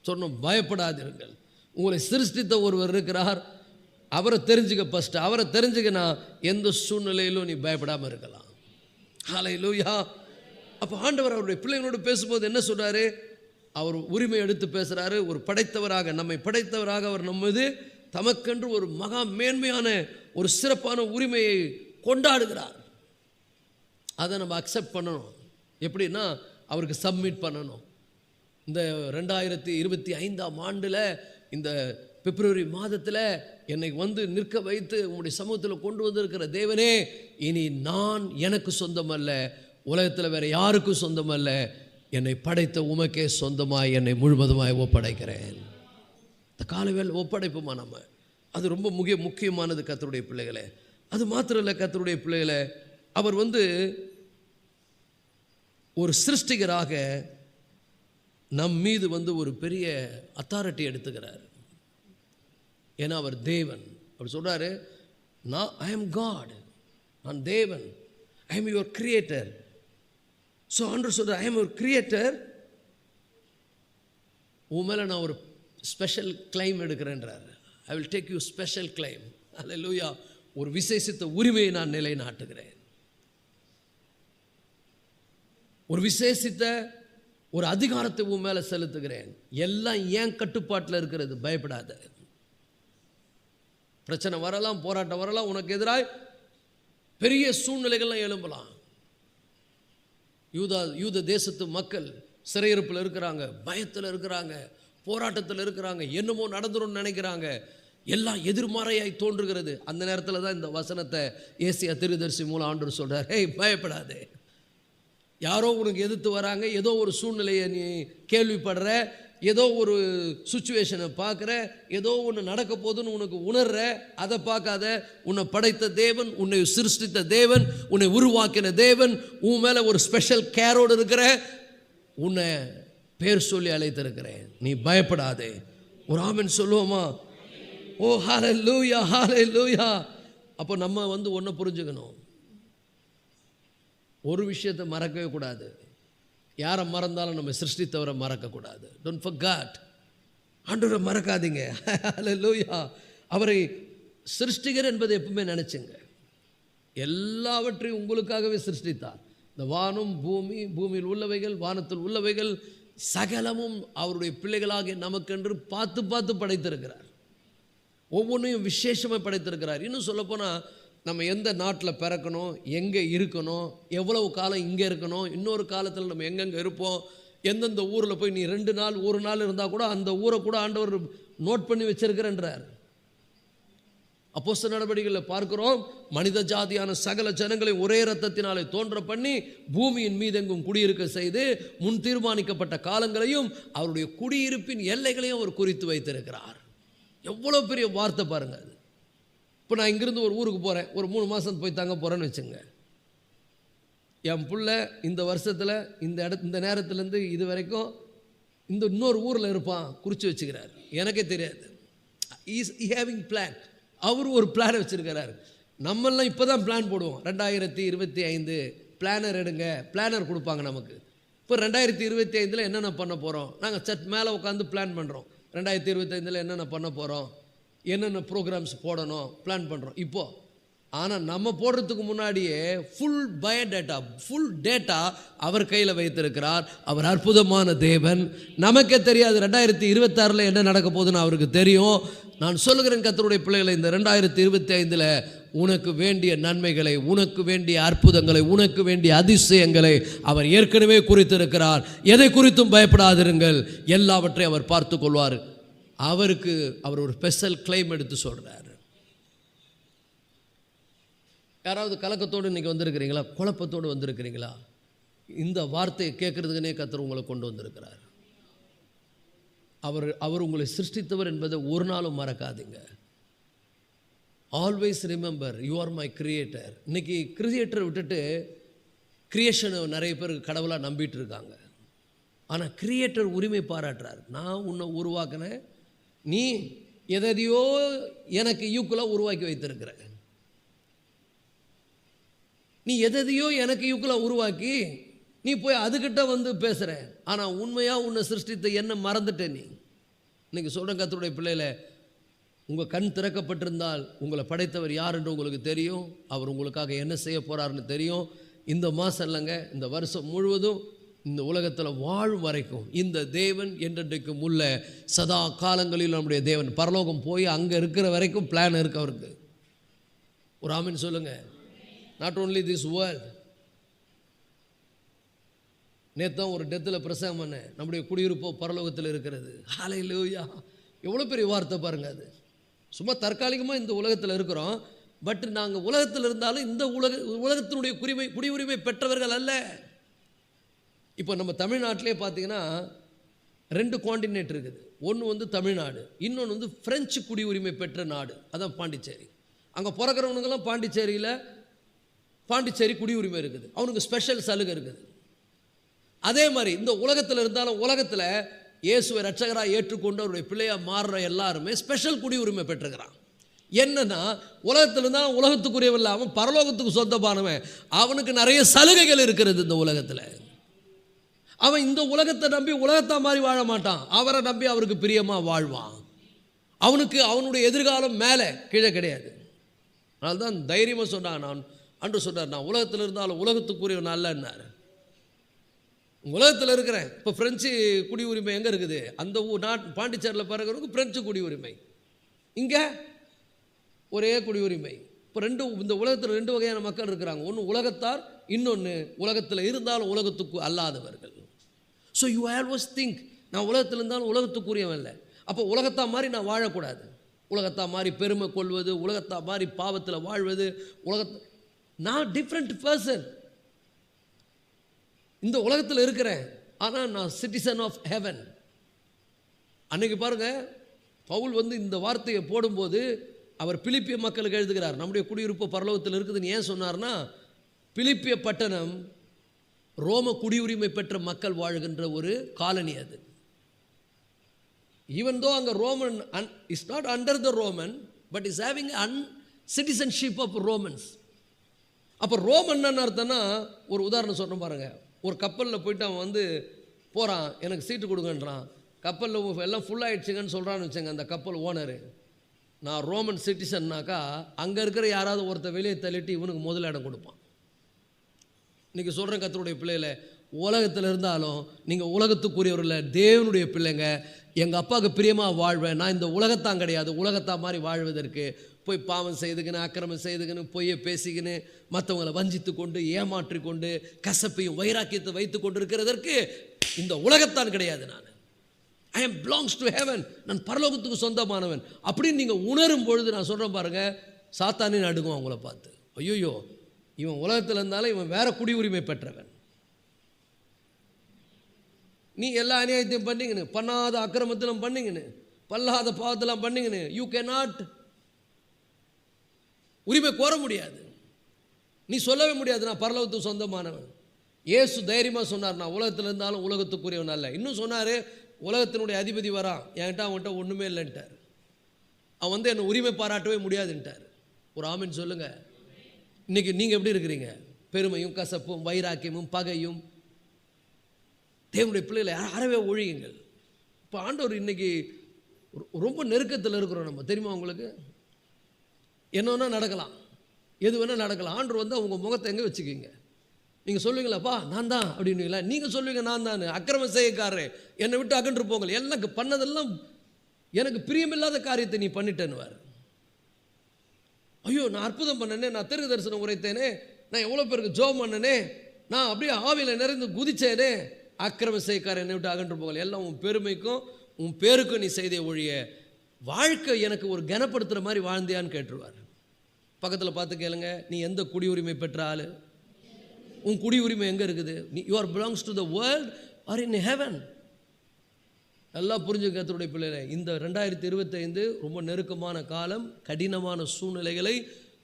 சொன்னோம். பயப்படாதீர்கள், உங்களை சிருஷ்டித்த ஒருவர் இருக்கிறார், அவரை தெரிஞ்சுக்க. ஃபஸ்ட்டு அவரை தெரிஞ்சுக்கனா எந்த சூழ்நிலையிலும் நீ பயப்படாமல் இருக்கலாம். ஹல்லேலூயா. அப்போ ஆண்டவர் அவருடைய பிள்ளைங்களோடு பேசும்போது என்ன சொல்கிறாரு? அவர் உரிமை எடுத்து பேசுகிறாரு. ஒரு படைத்தவராக, நம்மை படைத்தவராக அவர் நம்மது தமக்கென்று ஒரு மகா மேன்மையான ஒரு சிறப்பான உரிமையை கொண்டாடுகிறார். அதை நம்ம அக்செப்ட் பண்ணணும். எப்படின்னா அவருக்கு சப்மிட் பண்ணணும். இந்த 2025ஆம் ஆண்டில் இந்த பிப்ரவரி மாதத்தில் என்னை நிற்க வைத்து உங்களுடைய சமூகத்தில் கொண்டு வந்திருக்கிற தேவனே, இனி நான் எனக்கு சொந்தமல்ல, உலகத்தில் வேறு யாருக்கும் சொந்தமல்ல, என்னை படைத்த உமக்கே சொந்தமாய் என்னை முழுவதுமாய் ஒப்படைக்கிறேன். இந்த காலவேளை ஒப்படைப்புமா நம்ம, அது ரொம்ப முக்கியமானது கர்த்தருடைய பிள்ளைகளே. அது மாத்திரம் இல்லை, கர்த்தருடைய பிள்ளைகளை அவர் ஒரு சிருஷ்டிகராக நம் மீது ஒரு பெரிய அத்தாரிட்டி எடுத்துக்கிறார். ஏன்னா அவர் தேவன். அவர் சொல்றாரு, நான் ஐ எம் காட், நான் தேவன், I am your creator. So ஆண்டவர் சொல்றார், ஐ எம் யுவர் கிரியேட்டர், உன் மேலே நான் ஒரு ஸ்பெஷல் கிளைம் எடுக்கிறேன்றார். I will take you special claim. அல்லேலூயா. ஒரு விசேஷித்த உரிமையை நான் நிலைநாட்டுகிறேன். ஒரு விசேஷித்த ஒரு அதிகாரத்தை உன் மேலே செலுத்துகிறேன். எல்லாம் ஏன் கட்டுப்பாட்டில் இருக்கிறது. பயப்படாத. பிரச்சனை வரலாம், போராட்டம் வரலாம், உனக்கு எதிராக பெரிய சூழ்நிலைகள்லாம் எழும்பலாம். யூத தேசத்து மக்கள் சிறையிருப்பில் இருக்கிறாங்க, பயத்தில் இருக்கிறாங்க, போராட்டத்தில் இருக்கிறாங்க, என்னமோ நடந்துரும்னு நினைக்கிறாங்க. எல்லாம் எதிர்மறையாய் தோன்றுகிறது. அந்த நேரத்தில் தான் இந்த வசனத்தை ஏசியா தீர்க்கதரிசி மூலம் ஆண்டவர் சொல்றார், ஹே பயப்படாதே. யாரோ உனக்கு எதிர்த்து வராங்க, ஏதோ ஒரு சூழ்நிலையை நீ கேள்விப்படுற, ஏதோ ஒரு சுச்சுவேஷனை பார்க்குற, ஏதோ ஒன்று நடக்க போதுன்னு உனக்கு உணர்ற, அதை பார்க்காத. உன்னை படைத்த தேவன், உன்னை சிருஷ்டித்த தேவன், உன்னை உருவாக்கின தேவன் உன் மேலே ஒரு ஸ்பெஷல் கேரோடு இருக்கிற, உன்னை பேர் சொல்லி அழைத்திருக்கிறேன், நீ பயப்படாதே. ஒரு ஆமென் சொல்லுவோமா? ஓ ஹல்லேலூயா, ஹல்லேலூயா. அப்போ நம்ம ஒன்றை புரிஞ்சுக்கணும், ஒரு விஷயத்தை மறக்கவே கூடாது. யாரை மறந்தாலும் நம்ம சிருஷ்டித்தவரை மறக்கக்கூடாது. Don't forget. ஆண்டவரை மறக்காதீங்க. ஹல்லேலூயா. அவரை சிருஷ்டிகர் என்பதை எப்பவுமே நினைச்சுங்க. எல்லாவற்றையும் உங்களுக்காகவே சிருஷ்டித்தார். இந்த வானம், பூமி, பூமியில் உள்ளவைகள், வானத்தில் உள்ளவைகள் சகலமும் அவருடைய பிள்ளைகளாகிய நமக்கென்று பார்த்து பார்த்து படைத்திருக்கிறார். ஒவ்வொன்றையும் விசேஷமாக படைத்திருக்கிறார். இன்னும் சொல்லப்போனால், நம்ம எந்த நாட்டில் பிறக்கணும், எங்கே இருக்கணும், எவ்வளவு காலம் இங்கே இருக்கணும், இன்னொரு காலத்தில் நம்ம எங்கெங்கே இருப்போம், எந்தெந்த ஊரில் போய் நீ 2 நாள் 1 நாள் இருந்தால் கூட அந்த ஊரை கூட ஆண்டவர் நோட் பண்ணி வச்சிருக்கிறேன்றார். அப்போஸ்தலர் நடவடிக்கைகளில் பார்க்கிறோம், மனித ஜாதியான சகல ஜனங்களை ஒரே இரத்தத்தினாலே தோன்ற பண்ணி பூமியின் மீதெங்கும் குடியிருக்க செய்து முன் தீர்மானிக்கப்பட்ட காலங்களையும் அவருடைய குடியிருப்பின் எல்லைகளையும் அவர் குறித்து வைத்திருக்கிறார். எவ்வளோ பெரிய வார்த்தை பாருங்க அது. இப்போ நான் இங்கிருந்து ஒரு ஊருக்கு போகிறேன், ஒரு 3 மாதம் போய் தங்க போகிறேன்னு வச்சுங்க. என் பிள்ளை இந்த வருஷத்தில் இந்த நேரத்துலேருந்து இது வரைக்கும் இந்த இன்னொரு ஊரில் இருப்பான், குறித்து வச்சுக்கிறார். எனக்கே தெரியாது. Is having plan. அவர் ஒரு பிளானை வச்சுருக்கிறார். நம்மெல்லாம் இப்போ தான் பிளான் போடுவோம். 2025 பிளானர் எடுங்க, பிளானர் கொடுப்பாங்க நமக்கு. இப்போ 2025 என்னென்ன பண்ண போகிறோம், நாங்கள் சட் மேலே உட்காந்து பிளான் பண்ணுறோம். 2025 என்னென்ன பண்ண போகிறோம், என்னென்ன ப்ரோக்ராம்ஸ் போடணும் பிளான் பண்ணுறோம் இப்போது. ஆனால் நம்ம போடுறதுக்கு முன்னாடியே ஃபுல் பயோடேட்டா, ஃபுல் டேட்டா அவர் கையில் வைத்திருக்கிறார். அவர் அற்புதமான தேவன். நமக்கே தெரியாது 2026 என்ன நடக்க போகுதுன்னு அவருக்கு தெரியும். நான் சொல்லுகிறேன் கர்த்தருடைய பிள்ளைகளை, இந்த 2025 உனக்கு வேண்டிய நன்மைகளை, உனக்கு வேண்டிய அற்புதங்களை, உனக்கு வேண்டிய அதிசயங்களை அவர் ஏற்கனவே குறித்திருக்கிறார். எதை குறித்தும் பயப்படாதிருங்கள், எல்லாவற்றையும் அவர் பார்த்து கொள்வார். அவருக்கு அவர் ஒரு ஸ்பெஷல் கிளைம் எடுத்து சொல்கிறார். யாராவது கலக்கத்தோடு இன்றைக்கி வந்திருக்கிறீங்களா, குழப்பத்தோடு வந்திருக்கிறீங்களா? இந்த வார்த்தையை கேட்குறதுக்குனே கர்த்தர் உங்களை கொண்டு வந்திருக்கிறார். அவர் உங்களை சிருஷ்டித்தவர் என்பதை ஒரு நாளும் மறக்காதீங்க. Always remember you are my creator. இன்றைக்கி கிரியேட்டரை விட்டுட்டு கிரியேஷனை நிறைய பேர் கடவுளாக நம்பிட்டு இருக்காங்க. ஆனால் கிரியேட்டர் உரிமை பாராட்டுறார். நான் உன்னை உருவாக்கினேன், நீ எதையோ எனக்கு ஈக்குவலாக உருவாக்கி வைத்திருக்கிற, நீ எதையோ எனக்கு ஈக்குவலாக உருவாக்கி நீ போய் அதுக்கிட்ட பேசுகிற. ஆனால் உண்மையாக உன்னை சிருஷ்டித்த என்ன மறந்துட்ட நீ. இன்னைக்கு சொல்கிற கர்த்தருடைய பிள்ளையில, உங்கள் கண் திறக்கப்பட்டிருந்தால் உங்களை படைத்தவர் யார் என்று உங்களுக்கு தெரியும். அவர் உங்களுக்காக என்ன செய்ய போகிறாருன்னு தெரியும். இந்த மாதம் இல்லைங்க, இந்த வருஷம் முழுவதும், இந்த உலகத்தில் வாழும் வரைக்கும் இந்த தேவன் என்றென்றைக்கும் உள்ள சதா காலங்களில் நம்முடைய தேவன். பரலோகம் போய் அங்கே இருக்கிற வரைக்கும் பிளான் இருக்கு அவருக்கு. ஒரு ஆமென் சொல்லுங்கள். Not only this world. Nathan ஒரு டெத்தில் பிரசங்கம் பண்ணேன், நம்முடைய குடியிருப்போ பரலோகத்தில் இருக்கிறது. ஹல்லேலூயா. எவ்வளோ பெரிய வார்த்தை பாருங்கள். அது சும்மா தற்காலிகமாக இந்த உலகத்தில் இருக்கிறோம். பட் நாங்கள் உலகத்தில் இருந்தாலும் இந்த உலகத்தினுடைய குடியுரிமை பெற்றவர்கள் அல்ல. இப்போ நம்ம தமிழ்நாட்டிலே பார்த்தீங்கன்னா 2 காண்டினென்ட் இருக்குது. ஒன்று தமிழ்நாடு, இன்னொன்று பிரெஞ்சு குடியுரிமை பெற்ற நாடு, அதான் பாண்டிச்சேரி. அங்கே பிறக்கிறவனுங்கெல்லாம் பாண்டிச்சேரியில் பாண்டிச்சேரி குடியுரிமை இருக்குது, அவனுக்கு ஸ்பெஷல் சலுகை இருக்குது. அதே மாதிரி இந்த உலகத்தில் இருந்தாலும் உலகத்தில் இயேசுவை ரட்சகராக ஏற்றுக்கொண்டு அவருடைய பிள்ளையாக மாறுற எல்லாருமே ஸ்பெஷல் குடியுரிமை பெற்றுக்கிறான். என்னன்னா உலகத்தில் இருந்தாலும் உலகத்துக்குரியவன், அவன் பரலோகத்துக்கு சொந்தமானவன், அவனுக்கு நிறைய சலுகைகள் இருக்கிறது இந்த உலகத்தில். அவன் இந்த உலகத்தை நம்பி உலகத்தை மாதிரி வாழ மாட்டான், அவரை நம்பி அவருக்கு பிரியமாக வாழ்வான். அவனுக்கு அவனுடைய எதிர்காலம் மேலே கீழே கிடையாது. அதனால்தான் தைரியமாக சொன்னான், நான் அன்று சொன்னார், நான் உலகத்தில் இருந்தாலும் உலகத்துக்குரியவன் அல்லன்னார். உலகத்தில் இருக்கிறேன். இப்போ பிரெஞ்சு குடியுரிமை எங்கே இருக்குது? அந்த பாண்டிச்சேரியில் பிறகுறவங்க பிரெஞ்சு குடியுரிமை, இங்கே ஒரே குடியுரிமை. இப்போ இந்த உலகத்தில் 2 வகையான மக்கள் இருக்கிறாங்க. ஒன்று உலகத்தார், இன்னொன்று உலகத்தில் இருந்தாலும் உலகத்துக்கு அல்லாதவர்கள். ஸோ யூ ஆல்வேஸ் திங்க், நான் உலகத்தில் இருந்தாலும் உலகத்துக்குரியவன் இல்லை, அப்போ உலகத்தா மாதிரி நான் வாழக்கூடாது. உலகத்தா மாதிரி பெருமை கொள்வது, உலகத்தா மாதிரி பாவத்தில் வாழ்வது, நான் டிஃப்ரெண்ட் பர்சன். இந்த உலகத்தில் இருக்கிறேன், ஆனால் நான் சிட்டிசன் ஆஃப் ஹெவன். அன்னைக்கு பாருங்க, பவுல் இந்த வார்த்தையை போடும்போது அவர் பிலிப்பிய மக்களுக்கு எழுதுகிறார், நம்முடைய குடியிருப்பு பரலோகத்தில் இருக்குதுன்னு ஏன் சொன்னார்னா, பிலிப்பிய பட்டணம் ரோம குடியுரிமை பெற்ற மக்கள் வாழ்கின்ற ஒரு காலனி. அது ஈவன் தோ அங்கே Roman is not under the Roman, but is having citizenship of Romans. அப்போ ரோமன் அர்த்தம்னா, ஒரு உதாரணம் சொல்கிறேன் பாருங்க. ஒரு கப்பலில் போயிட்டு அவன் போகிறான், எனக்கு சீட்டு கொடுங்கன்றான். கப்பலில் எல்லாம் ஃபுல்லாகிடுச்சுங்கன்னு சொல்கிறான்னு வச்சுங்க அந்த கப்பல் ஓனரு. நான் ரோமன் சிட்டிசன்னாக்கா அங்கே இருக்கிற யாராவது ஒருத்தர் வெளியே தள்ளிட்டு இவனுக்கு முதல் இடம் கொடுப்பான். இன்றைக்கி சொல்கிறேன், கர்த்தருடைய பிள்ளைகளை, உலகத்தில் இருந்தாலும் நீங்கள் உலகத்துக்குரியவர்கள், தேவனுடைய பிள்ளைங்க. எங்கள் அப்பாவுக்கு பிரியமாக வாழ்வேன். நான் இந்த உலகத்தான் கிடையாது, உலகத்தா மாதிரி வாழ்வதற்கு போய் பாவம் செய்துக்கின்னு, அக்கிரமம் செய்துக்கின்னு, பொய்யை பேசிக்கின்னு, மற்றவங்களை வஞ்சித்து கொண்டு, ஏமாற்றி கொண்டு, கசப்பையும் வைராக்கியத்தை வைத்து கொண்டு இருக்கிறதற்கு இந்த உலகத்தான் கிடையாது. நான் I am belongs to heaven, நான் பரலோகத்துக்கு சொந்தமானவன் அப்படின்னு நீங்கள் உணரும் பொழுது, நான் சொல்கிறேன் பாருங்கள், சாத்தானே நடுங்கும் அவங்கள பார்த்து. ஐயோயோ, இவன் உலகத்தில் இருந்தாலும் இவன் வேற குடியுரிமை பெற்றவன். நீ எல்லா அநியாயத்தையும் பண்ணிங்கன்னு, பண்ணாத அக்கிரமத்திலும் பண்ணிங்கன்னு, பல்லாத பாவத்திலாம் பண்ணிங்கன்னு, யூ கேன் நாட் உரிமை கோர முடியாது. நீ சொல்லவே முடியாது நான் பரலோகத்துக்கு சொந்தமானவன். இயேசு தைரியமாக சொன்னார், நான் உலகத்தில் இருந்தாலும் உலகத்துக்குரியவன் அல்ல. இன்னும் சொன்னார், உலகத்தினுடைய அதிபதி வரான், என்கிட்ட அவன்கிட்ட ஒன்றுமே இல்லைன்ட்டார். அவன் என்னை உரிமை பாராட்டவே முடியாதுன்ட்டார். ஒரு ஆமீன் சொல்லுங்க. இன்றைக்கி நீங்கள் எப்படி இருக்கிறீங்க? பெருமையும் கசப்பும் வைராக்கியமும் பகையும். தேவனுடைய பிள்ளைகளை அறவே ஒழியுங்கள். இப்போ ஆண்டவர் இன்றைக்கி ரொம்ப நெருக்கத்தில் இருக்கிறோம் நம்ம, தெரியுமா உங்களுக்கு? என்ன வேணால் நடக்கலாம், எது வேணால் நடக்கலாம். ஆண்டவர் அவங்க முகத்தை எங்கே வச்சுக்கிங்க? நீங்கள் சொல்லுவீங்களாப்பா நான் தான் அப்படின்னுங்களா? நீங்கள் சொல்லுவீங்க நான் தான் அக்கிரமம் செய்யக்காரே, என்னை விட்டு அகன்று போங்கள், எனக்கு பண்ணதெல்லாம் எனக்கு பிரியமில்லாத காரியத்தை நீ பண்ணிட்டேன்னுவார். ஐயோ, நான் அற்புதம் பண்ணனே, நான் தீர்க்க தரிசனம் உரைத்தேனே, நான் எவ்வளோ பேருக்கு ஜோம் பண்ணனே, நான் அப்படியே ஆவியில் நிறைந்து குதிச்சேனே, அக்கிரம செய்யக்காரன் என்னை விட்டு அகன்று போகல. எல்லாம் உன் பெருமைக்கும் உன் பேருக்கும் நீ செய்தே ஒழிய வாழ்க்கை எனக்கு ஒரு கனப்படுத்துகிற மாதிரி வாழ்ந்தியான்னு கேட்டுருவார். பக்கத்தில் பார்த்து கேளுங்க, நீ எந்த குடியுரிமை பெற்ற ஆள்? உன் குடியுரிமை எங்கே இருக்குது? You are belongs to the world are in heaven. நல்லா புரிஞ்சுக்க கர்த்தருடைய பிள்ளைகளே, இந்த 2025 ரொம்ப நெருக்கமான காலம், கடினமான சூழ்நிலைகளை,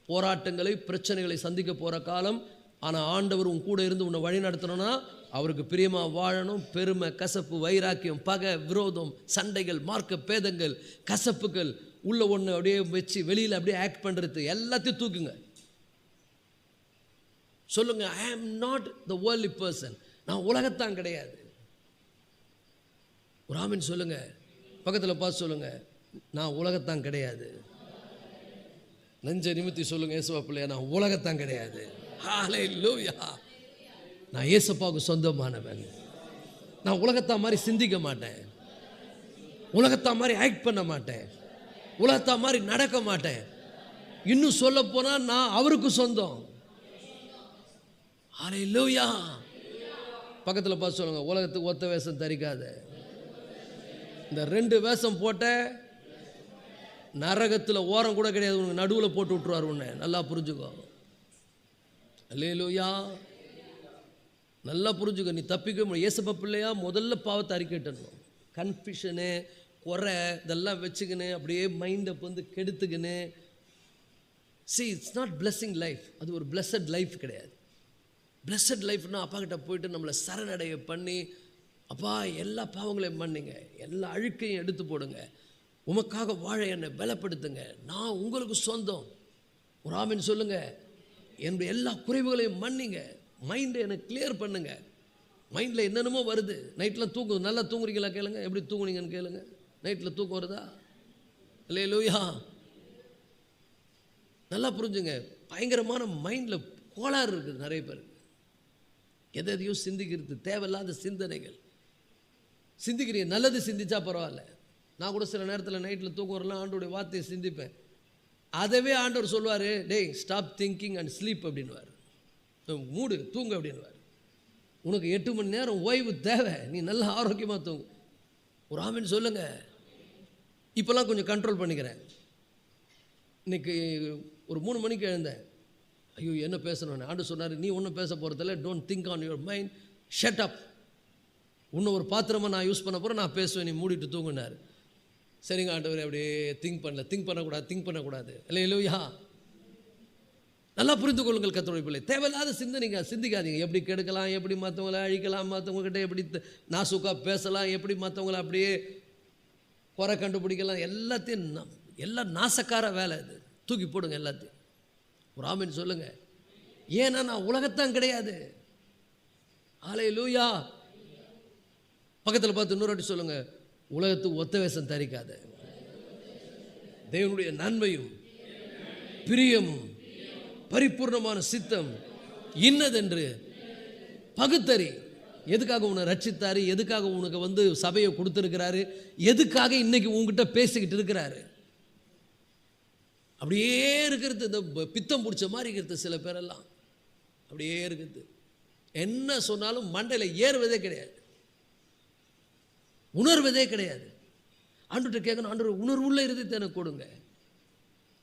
போராட்டங்களை, பிரச்சனைகளை சந்திக்க போகிற காலம். ஆனால் ஆண்டவர் உன் கூட இருந்து உன்னை வழி நடத்தணும்னா அவருக்கு பிரியமாக வாழணும். பெருமை, கசப்பு, வைராக்கியம், பகை, விரோதம், சண்டைகள், மார்க்க பேதங்கள், கசப்புகள் உள்ள ஒன்று அப்படியே வச்சு வெளியில் அப்படியே ஆக்ட் பண்ணுறது எல்லாத்தையும் தூக்குங்க. சொல்லுங்க, ஐ am not the worldly person, நான் உலகத்தான் கிடையாது. ஒரு ஆமீன் சொல்லுங்க. பக்கத்தில் பார்த்து சொல்லுங்க, நான் உலகத்தான் கிடையாது. நெஞ்ச நிமித்தி சொல்லுங்க, இயேசுவா பிள்ளையா, நான் உலகத்தான் கிடையாது. ஹல்லேலூயா. நான் இயேசுப்பாவுக்கு சொந்தமானவன். நான் உலகத்தா மாதிரி சிந்திக்க மாட்டேன், உலகத்தா மாதிரி ஆக்ட் பண்ண மாட்டேன், உலகத்தா மாதிரி நடக்க மாட்டேன். இன்னும் சொல்ல போனா நான் அவருக்கு சொந்தம். ஹல்லேலூயா. பக்கத்தில் பார்த்து சொல்லுங்க, உலகத்துக்கு ஒத்த வேஷம் தரிக்காத. இந்த 2 வேஷம் போட்ட நரகத்தில் ஓரம் கூட கிடையாது, உனக்கு நடுவில் போட்டு விட்டுருவார் உன்னை. நல்லா புரிஞ்சுக்கோ. அல்லேலூயா. நல்லா புரிஞ்சுக்கோ. நீ தப்பிக்க முடியும். இயேசுப்பா பிள்ளையா முதல்ல பாவத்தை அறிக்கைட்டணும். See, it's not blessing life. அது ஒரு blessed life கிடையாது. blessed lifeனா அப்பா கிட்ட போயிட்டு நம்மளை சரணடைய பண்ணி, அப்பா எல்லா பாவங்களையும் மன்னிங்க, எல்லா அழுக்கையும் எடுத்து போடுங்க, உமக்காக வாழ என்னை பலப்படுத்துங்க, நான் உங்களுக்கு சொந்தம். ஒரு ஆமென் சொல்லுங்க. என்னுடைய எல்லா குறைவுகளையும் மன்னிங்க, மைண்டை எனக்கு கிளியர் பண்ணுங்க. மைண்டில் என்னென்னமோ வருது. நைட்டில் தூங்கு, நல்லா தூங்குறீங்களா கேளுங்க, எப்படி தூங்குனீங்கன்னு கேளுங்க. நைட்டில் தூக்கம் வருதா? அல்லேலூயா. நல்லா புரிஞ்சுங்க. பயங்கரமான மைண்டில் கோளாறு இருக்குது நிறைய பேருக்கு. எதையும் சிந்திக்கிறது, தேவையில்லாத சிந்தனைகள் சிந்திக்கிறீங்க. நல்லது சிந்திச்சா பரவாயில்ல. நான் கூட சில நேரத்தில் நைட்டில் தூக்கம் வரலாம், ஆண்டோடைய வார்த்தையை சிந்திப்பேன். அதவே ஆண்டவர் சொல்லுவார், டேய் ஸ்டாப் திங்கிங் அண்ட் ஸ்லீப் அப்படின்வார். மூடு, தூங்கு அப்படின்வார். உனக்கு 8 மணி நேரம் ஓய்வு தேவை, நீ நல்லா ஆரோக்கியமாக தூங்கு. ஒரு ஆமென் சொல்லுங்க. இப்போல்லாம் கொஞ்சம் கண்ட்ரோல் பண்ணிக்கிறேன். இன்றைக்கி ஒரு 3 மணிக்கு எழுந்தேன். ஐயோ என்ன பேசணும்னு ஆண்டு சொன்னார், நீ ஒன்றும் பேச போகிறதில்ல, don't think on your mind, shut up. இன்னும் ஒரு பாத்திரமாக நான் யூஸ் பண்ண போகிறேன், நான் பேசுவேன், நீ மூடிட்டு தூங்குனார். சரிங்க ஆண்டவரே, அப்படியே திங்க் பண்ணக்கூடாது. அல்லேலூயா. நல்லா புரிந்து கொள்ளுங்கள் கர்த்தருடைய பிள்ளை. தேவையில்லாத சிந்தனைங்க சிந்திக்காதீங்க. எப்படி கெடுக்கலாம், எப்படி மற்றவங்களை அழிக்கலாம், மற்றவங்ககிட்ட எப்படி நாசுக்காக பேசலாம், எப்படி மற்றவங்களை அப்படியே குறை கண்டுபிடிக்கலாம், எல்லாத்தையும் எல்லாம் நாசக்கார வேலை. இது தூக்கி போடுங்க எல்லாத்தையும். ஒரு ஆமென் சொல்லுங்க. ஏன்னா நான் உலகத்தான் கிடையாது. அல்லேலூயா. பக்கத்தில் பார்த்து இன்னொரு வாட்டி சொல்லுங்க, உலகத்துக்கு ஒத்த வேஷம் தரிக்காத, தேவனுடைய நன்மையும் பிரியமும் பரிபூர்ணமான சித்தம் இன்னதென்று பகுத்தறி. எதுக்காக உன்னை ரட்சித்தாரு, எதுக்காக உனக்கு சபையை கொடுத்துருக்கிறாரு, எதுக்காக இன்னைக்கு உங்ககிட்ட பேசிக்கிட்டு இருக்கிறாரு. அப்படியே இருக்கிறது, இந்த பித்தம் பிடிச்ச மாதிரி இருக்கிறது. சில பேரெல்லாம் அப்படியே இருக்குது. என்ன சொன்னாலும் மண்டையில் ஏறுவதே கிடையாது, உணர்வதே கிடையாது. ஆண்டவர்கிட்ட கேட்கணும், ஆண்டவர் உணர்வுள்ள இருதயத்தை எனக்கு கொடுங்க,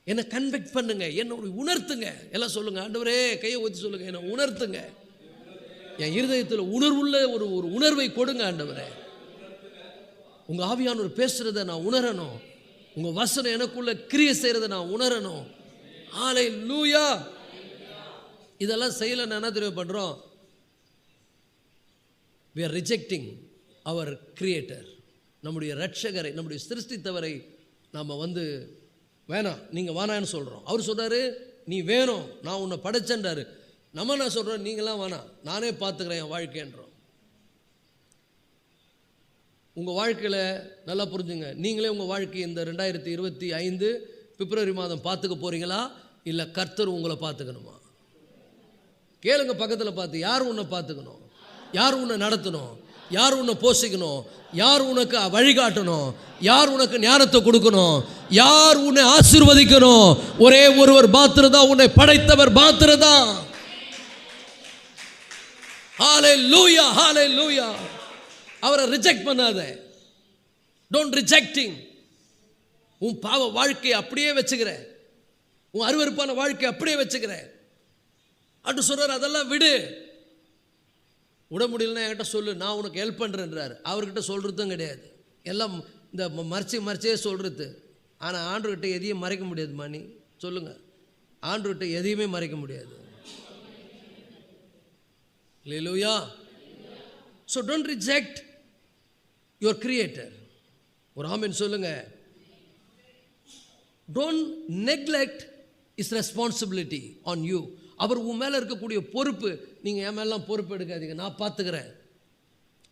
என்னை கன்வெக்ட் பண்ணுங்க, என்னை உணர்த்துங்க. எல்லாம் சொல்லுங்க, ஆண்டவரே கையை ஊற்றி சொல்லுங்க, என்னை உணர்த்துங்க, என் இருதயத்தில் உணர்வுள்ள ஒரு உணர்வை கொடுங்க ஆண்டவரே. உங்கள் ஆவியானவர் பேசுகிறத நான் உணரணும், உங்கள் வசனம் எனக்குள்ள கிரியை செய்கிறத நான் உணரணும். அல்லேலூயா. இதெல்லாம் செய்யலைன்னு என்ன தெரியும் பண்ணுறோம்? we are rejecting our creator, நம்முடைய ரட்சகரை, நம்முடைய சிருஷ்டித்தவரை நாம் வேணாம், நீங்கள் வேணான்னு சொல்கிறோம். அவர் சொல்கிறாரு நீ வேணும், நான் உன்னை படைச்சேன்றாரு. நம்ம நான் சொல்கிறோம், நீங்களாம் வேணாம், நானே பார்த்துக்கிறேன் என் வாழ்க்கைன்றோம். உங்கள் வாழ்க்கையில் நல்லா புரிஞ்சுங்க. நீங்களே உங்கள் வாழ்க்கை இந்த 2025 பிப்ரவரி மாதம் பார்த்துக்க போகிறீங்களா, இல்லை கர்த்தர் உங்களை பார்த்துக்கணுமா? கேளுங்க பக்கத்தில் பார்த்து, யார் உன்னை பார்த்துக்கணும், யார் உன்னை நடத்தணும், யார் உன்னை போஷிக்கணும், யார் உனக்கு வழிகாட்டணும், யார் உனக்கு ஞானத்தை கொடுக்கணும், யார் உன்னை ஆசீர்வதிக்கணும்? ஒரே ஒருவர் மாத்திரம்தான், உன்னை படைத்தவர் மாத்திரம்தான். ஹல்லேலூயா, ஹல்லேலூயா. அவரை ரிஜெக்ட் பண்ணாத. Don't rejecting. உன் பாவ வாழ்க்கையை அப்படியே வச்சுக்கிற, உன் அருவருப்பான வாழ்க்கையை அப்படியே வச்சுக்கிற. அன்று சொல்றார், அதெல்லாம் விடு. விட முடியலன்னா என்கிட்ட சொல்லு, நான் உனக்கு ஹெல்ப் பண்ணுறேன்றார். அவர்கிட்ட சொல்கிறதும் கிடையாது, எல்லாம் இந்த மறைச்சே சொல்கிறது. ஆனால் ஆண்டவர்கிட்ட எதையும் மறைக்க முடியாது. மணி சொல்லுங்கள், ஆண்டவர்கிட்ட எதையுமே மறைக்க முடியாது. அல்லேலூயா. So don't reject your creator. ஒரு ஆமென் சொல்லுங்க. Don't neglect is responsibility on you. அவர் உன் மேலே இருக்கக்கூடிய பொறுப்பு, நீங்கள் என் மேலாம் பொறுப்பு எடுக்காதீங்க, நான் பார்த்துக்கிறேன்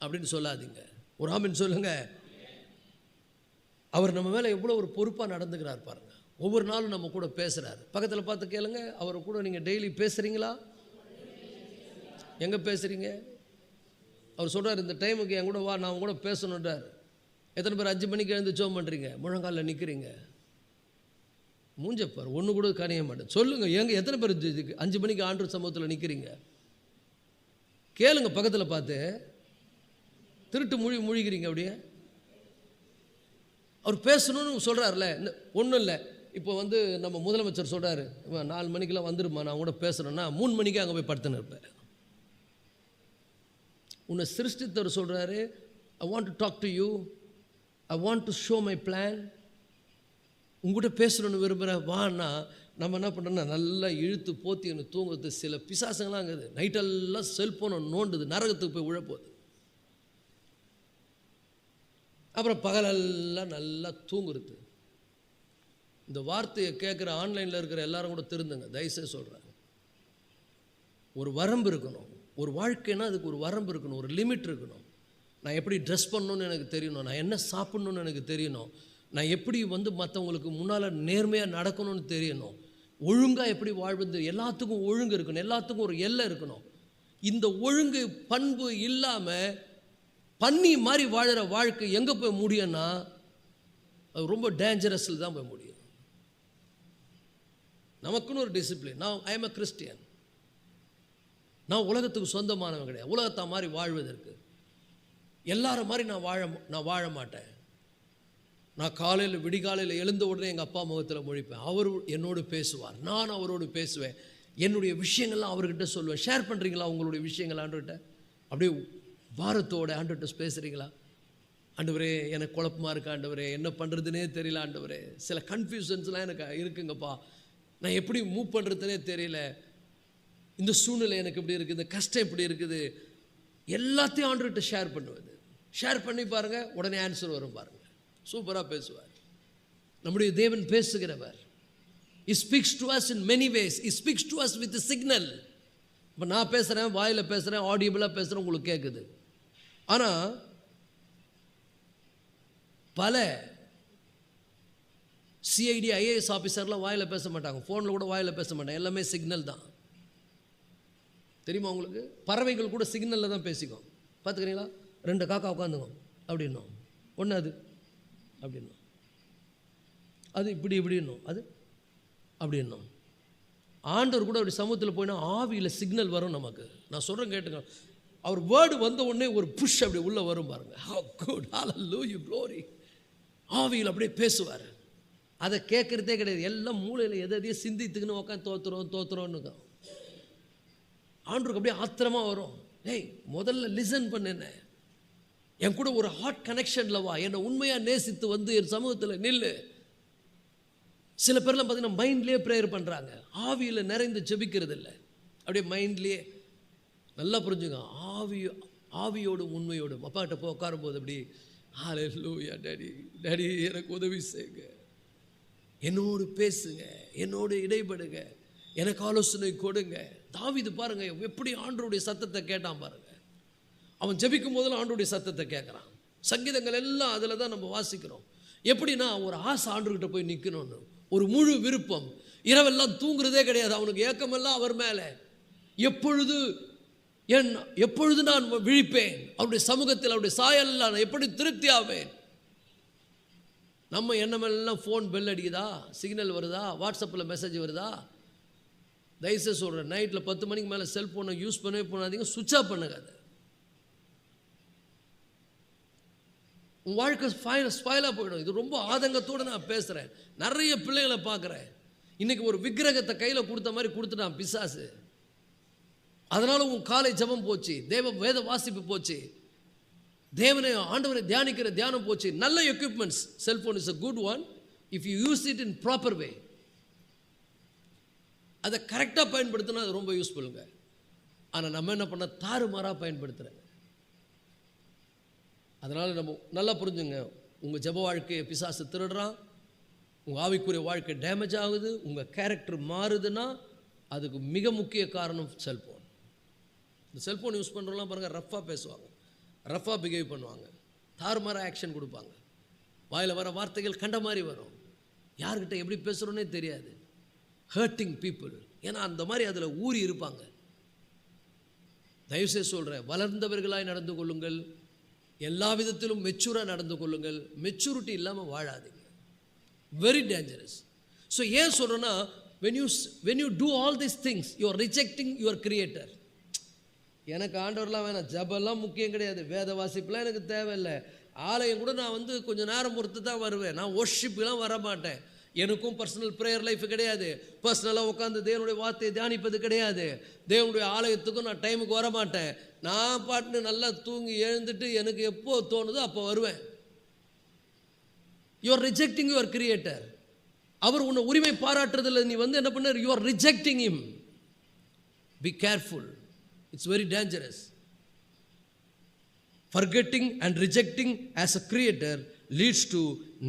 அப்படின்னு சொல்லாதீங்க. ஒரு ஆமென் சொல்லுங்க. அவர் நம்ம மேலே எவ்வளோ ஒரு பொறுப்பாக நடந்துக்கிறார் பாருங்க. ஒவ்வொரு நாளும் நம்ம கூட பேசுகிறார். பக்கத்தில் பார்த்து கேளுங்க, அவர் கூட நீங்கள் டெய்லி பேசுகிறீங்களா? எங்கே பேசுகிறீங்க? அவர் சொல்கிறார், இந்த டைமுக்கு என் கூட வா, நான் கூட பேசணுன்றார். எத்தனை பேர் 5 மணிக்கு எழுந்து ஜெபம் பண்ணுறீங்க, முழங்காலில் நிற்கிறீங்க? மூஞ்சப்பார் ஒன்று கூட கணிய மாட்டேன். சொல்லுங்கள், எத்தனை பேர் 5 மணிக்கு ஆண்டவர் சமூகத்தில் நிற்கிறீங்க? கேளுங்க பக்கத்தில் பார்த்து. திருட்டு முழிக்கிறீங்க அப்படியே. அவர் பேசணும்னு சொல்கிறார்ல, ஒன்றும் இல்லை. இப்போ நம்ம முதலமைச்சர் சொல்கிறாரு, 4 மணிக்கெல்லாம் வந்துடுமா, நான் கூட பேசணுன்னா 3 மணிக்கு அங்கே போய் படுத்துன்னு இருப்பேன். உன்னை சிருஷ்டித்தவர் சொல்கிறாரு, I want to talk to you, I want to show my plan. உங்கள்கிட்ட பேசணுன்னு விரும்புகிறேன், வான்னா நம்ம என்ன பண்ணுறோன்னா நல்லா இழுத்து போத்தி எனக்கு தூங்குறது. சில பிசாசுங்களாம் இருக்குது, நைட்டெல்லாம் செல்ஃபோனை நோண்டுது, நரகத்துக்கு போய் உழப்போகுது. அப்புறம் பகலெல்லாம் நல்லா தூங்குறது. இந்த வார்த்தையை கேட்குற ஆன்லைனில் இருக்கிற எல்லாரும் கூட திருந்துங்க, தயவுசெய்து சொல்கிறாங்க. ஒரு வரம்பு இருக்கணும். ஒரு வாழ்க்கைன்னா அதுக்கு ஒரு வரம்பு இருக்கணும், ஒரு லிமிட் இருக்கணும். நான் எப்படி ட்ரெஸ் பண்ணணும்னு எனக்கு தெரியணும், நான் என்ன சாப்பிட்ணுன்னு எனக்கு தெரியணும், நான் எப்படி மற்றவங்களுக்கு முன்னால் நேர்மையாக நடக்கணும்னு தெரியணும், ஒழுங்காக எப்படி வாழ்வது, எல்லாத்துக்கும் ஒழுங்கு இருக்கணும், எல்லாத்துக்கும் ஒரு எல்லை இருக்கணும். இந்த ஒழுங்கு பண்பு இல்லாமல் பண்ணி மாதிரி வாழுற வாழ்க்கை எங்கே போய் முடியும்னா அது ரொம்ப டேஞ்சரஸில் தான் போய் முடியும். நமக்குன்னு ஒரு discipline. I am a Christian. நான் உலகத்துக்கு சொந்தமானவன் கிடையாது. உலகத்தை மாதிரி வாழ்வதற்கு எல்லாரும் மாதிரி நான் வாழ மாட்டேன். நான் காலையில் விடிகாலையில் எழுந்த உடனே எங்கள் அப்பா முகத்தில் முழிப்பேன். அவர் என்னோடு பேசுவார், நான் அவரோடு பேசுவேன். என்னுடைய விஷயங்கள்லாம் அவர்கிட்ட சொல்லுவேன். ஷேர் பண்ணுறீங்களா உங்களுடைய விஷயங்கள் ஆண்டவர்கிட்ட? அப்படியே பாரத்தோடு ஆண்டவர்கிட்ட பேசுகிறீங்களா? ஆண்டவரே எனக்கு குழப்பமாக இருக்கா ஆண்டவரே, என்ன பண்ணுறதுனே தெரியல ஆண்டவரே, சில கன்ஃபியூஷன்ஸ்லாம் எனக்கு இருக்குங்கப்பா, நான் எப்படி மூவ் பண்ணுறதுனே தெரியல, இந்த சூழ்நிலை எனக்கு இப்படி இருக்குது, இந்த கஷ்டம் இப்படி இருக்குது, எல்லாத்தையும் ஆண்டவர்கிட்ட ஷேர் பண்ணுவது. ஷேர் பண்ணி பாருங்கள், உடனே ஆன்சர் வரும் பாருங்கள். சூப்பராக பேசுவார். நம்முடைய தேவன் பேசுகிறவர். He speaks to us in many ways. He speaks to us with a signal. இப்போ நான் பேசுகிறேன், வாயில் பேசுகிறேன், ஆடியபிளாக பேசுகிறேன், உங்களுக்கு கேட்குது. ஆனால் பல சிஐடி ஐஏஎஸ் ஆஃபீஸர்லாம் வாயில் பேச மாட்டாங்க, ஃபோனில் கூட வாயில் பேச மாட்டாங்க, எல்லாமே சிக்னல் தான். தெரியுமா உங்களுக்கு? பறவைகள் கூட சிக்னலில் தான் பேசிக்கும். பார்த்துக்கிறீங்களா? 2 காக்கா உட்காந்துக்கும் அப்படின்னும், ஒன்று அது அப்படின்னும், அது இப்படின்னும், அது அப்படின்னும். ஆண்டவர் கூட அப்படி சமூகத்தில் போயினா ஆவியில் சிக்னல் வரும் நமக்கு. நான் சொல்கிறேன் கேட்டுங்க, அவர் வேர்டு வந்த உடனே ஒரு புஷ் அப்படி உள்ளே வரும் பாருங்க. How good, hallelujah, glory. ஆவியில் அப்படியே பேசுவார். அதை கேட்குறதே கிடையாது. எல்லாம் மூளையில் எதையும் சிந்தித்துக்குன்னு உட்காந்து தோத்துறோன்னு ஆண்டவருக்கு அப்படியே ஆத்திரமாக வரும். டேய் முதல்ல லிசன் பண்ணுன, என் கூட ஒரு ஹார்ட் கனெக்ஷனில் வா, என்னை உண்மையாக நேசித்து என் சமூகத்தில் நில்லு. சில பேர்லாம் பார்த்தீங்கன்னா மைண்ட்லேயே ப்ரேயர் பண்ணுறாங்க, ஆவியில் நிறைந்து ஜெபிக்கிறது இல்லை, அப்படியே மைண்ட்லேயே. நல்லா புரிஞ்சுங்க, ஆவியோடும் உண்மையோடும் அப்பாக்கிட்ட போய் உட்காரும்போது அப்படி ஹல்லேலூயா டேடி எனக்கு உதவி செய்யுங்க, என்னோடு பேசுங்க, என்னோடு இடைபடுங்க, எனக்கு ஆலோசனை கொடுங்க. தாவீது பாருங்க எப்படி ஆண்டவருடைய சத்தத்தை கேட்டான் பாருங்க. அவன் ஜெபிக்கும் போதெல்லாம் ஆண்டவருடைய சத்தத்தை கேட்குறான். சங்கீதங்கள் எல்லாம் அதில் தான் நம்ம வாசிக்கிறோம். எப்படின்னா ஒரு ஆசை ஆண்டவர்கிட்ட போய் நிற்கணும்னு, ஒரு முழு விருப்பம். இரவெல்லாம் தூங்குறதே கிடையாது அவனுக்கு, ஏக்கமெல்லாம் அவர் மேலே. எப்பொழுது நான் விழிப்பேன் அவருடைய சமூகத்தில், அவருடைய சாயல்லாம் நான் எப்படி திருப்தி ஆவேன். நம்ம எண்ணமெல்லாம் ஃபோன் பெல் அடிக்குதா, சிக்னல் வருதா, வாட்ஸ்அப்பில் மெசேஜ் வருதா? தயவுசெய்து சொல்கிறேன், நைட்டில் 10 மணிக்கு மேலே செல்ஃபோனை யூஸ் பண்ணவே போனாதீங்க, சுவிட்ச் ஆஃப் பண்ணுங்க. அது உன் வாழ்க்கை ஸ்பாயிலாக போயிடும். இது ரொம்ப ஆதங்கத்தோடு நான் பேசுகிறேன். நிறைய பிள்ளைகளை பார்க்குறேன், இன்றைக்கி ஒரு விக்கிரகத்தை கையில் கொடுத்த மாதிரி கொடுத்துட்டான் பிசாசு. அதனால் உன் காலை ஜபம் போச்சு, வேத வாசிப்பு போச்சு, தேவனை ஆண்டவரை தியானிக்கிற தியானம் போச்சு. நல்ல equipments, cellphone is a good one if you use it in proper way. அதை கரெக்டாக பயன்படுத்தினா அது ரொம்ப யூஸ்ஃபுல்லுங்க. ஆனால் நம்ம என்ன பண்ண, தாறுமாறாக பயன்படுத்துகிறேன். அதனால் நம்ம நல்லா புரிஞ்சுங்க, உங்கள் ஜப வாழ்க்கையை பிசாசு திருடுறான், உங்கள் ஆவிக்குரிய வாழ்க்கை டேமேஜ் ஆகுது, உங்கள் கேரக்டர் மாறுதுன்னா அதுக்கு மிக முக்கிய காரணம் செல்ஃபோன். இந்த செல்ஃபோன் யூஸ் பண்ணுறோம்லாம் பாருங்கள், ரஃப்பாக பேசுவாங்க, ரஃப்பாக பிஹேவ் பண்ணுவாங்க, தாறுமாறாக ஆக்ஷன் கொடுப்பாங்க, வாயில் வர வார்த்தைகள் கண்ட மாதிரி வரும், யார்கிட்ட எப்படி பேசுகிறோன்னே தெரியாது. ஹர்ட்டிங் பீப்புள், ஏன்னா அந்த மாதிரி அதில் ஊறி இருப்பாங்க. தயவுசெய்து சொல்கிறேன், வளர்ந்தவர்களாய் நடந்து கொள்ளுங்கள், எல்லா விதத்திலும் மெச்சூராக நடந்து கொள்ளுங்கள். மெச்சூரிட்டி இல்லாமல் வாழாதீங்க, வெரி டேஞ்சரஸ். ஸோ ஏன் சொல்கிறேன்னா, when you do all these things, you are rejecting your creator. எனக்கு ஆண்டவர்லாம் வேணாம், ஜபெல்லாம் முக்கியம் கிடையாது, வேத வாசிப்புலாம் எனக்கு தேவையில்லை, ஆலயம் கூட நான் கொஞ்சம் நேரம் பொறுத்து தான் வருவேன், நான் ஒர்ஷிப்லாம் வர மாட்டேன், எனக்கும் பர்சனல் ப்ரேயர் லைஃப் கிடையாது, பர்சனலாக உட்காந்து தேவனுடைய வார்த்தையை தியானிப்பது கிடையாது, தேவனுடைய ஆலயத்துக்கும் நான் டைமுக்கு வர மாட்டேன், நான் பாட்டுன்னு நல்லா தூங்கி எழுந்துட்டு எனக்கு எப்போ தோணுதோ அப்போ வருவேன். You are rejecting your creator. அவர் உன்னை உரிமை பாராட்டுறதில்லை. நீ வந்து என்ன பண்ண, you are rejecting him. Be careful, it's very dangerous. Forgetting and rejecting as a creator leads to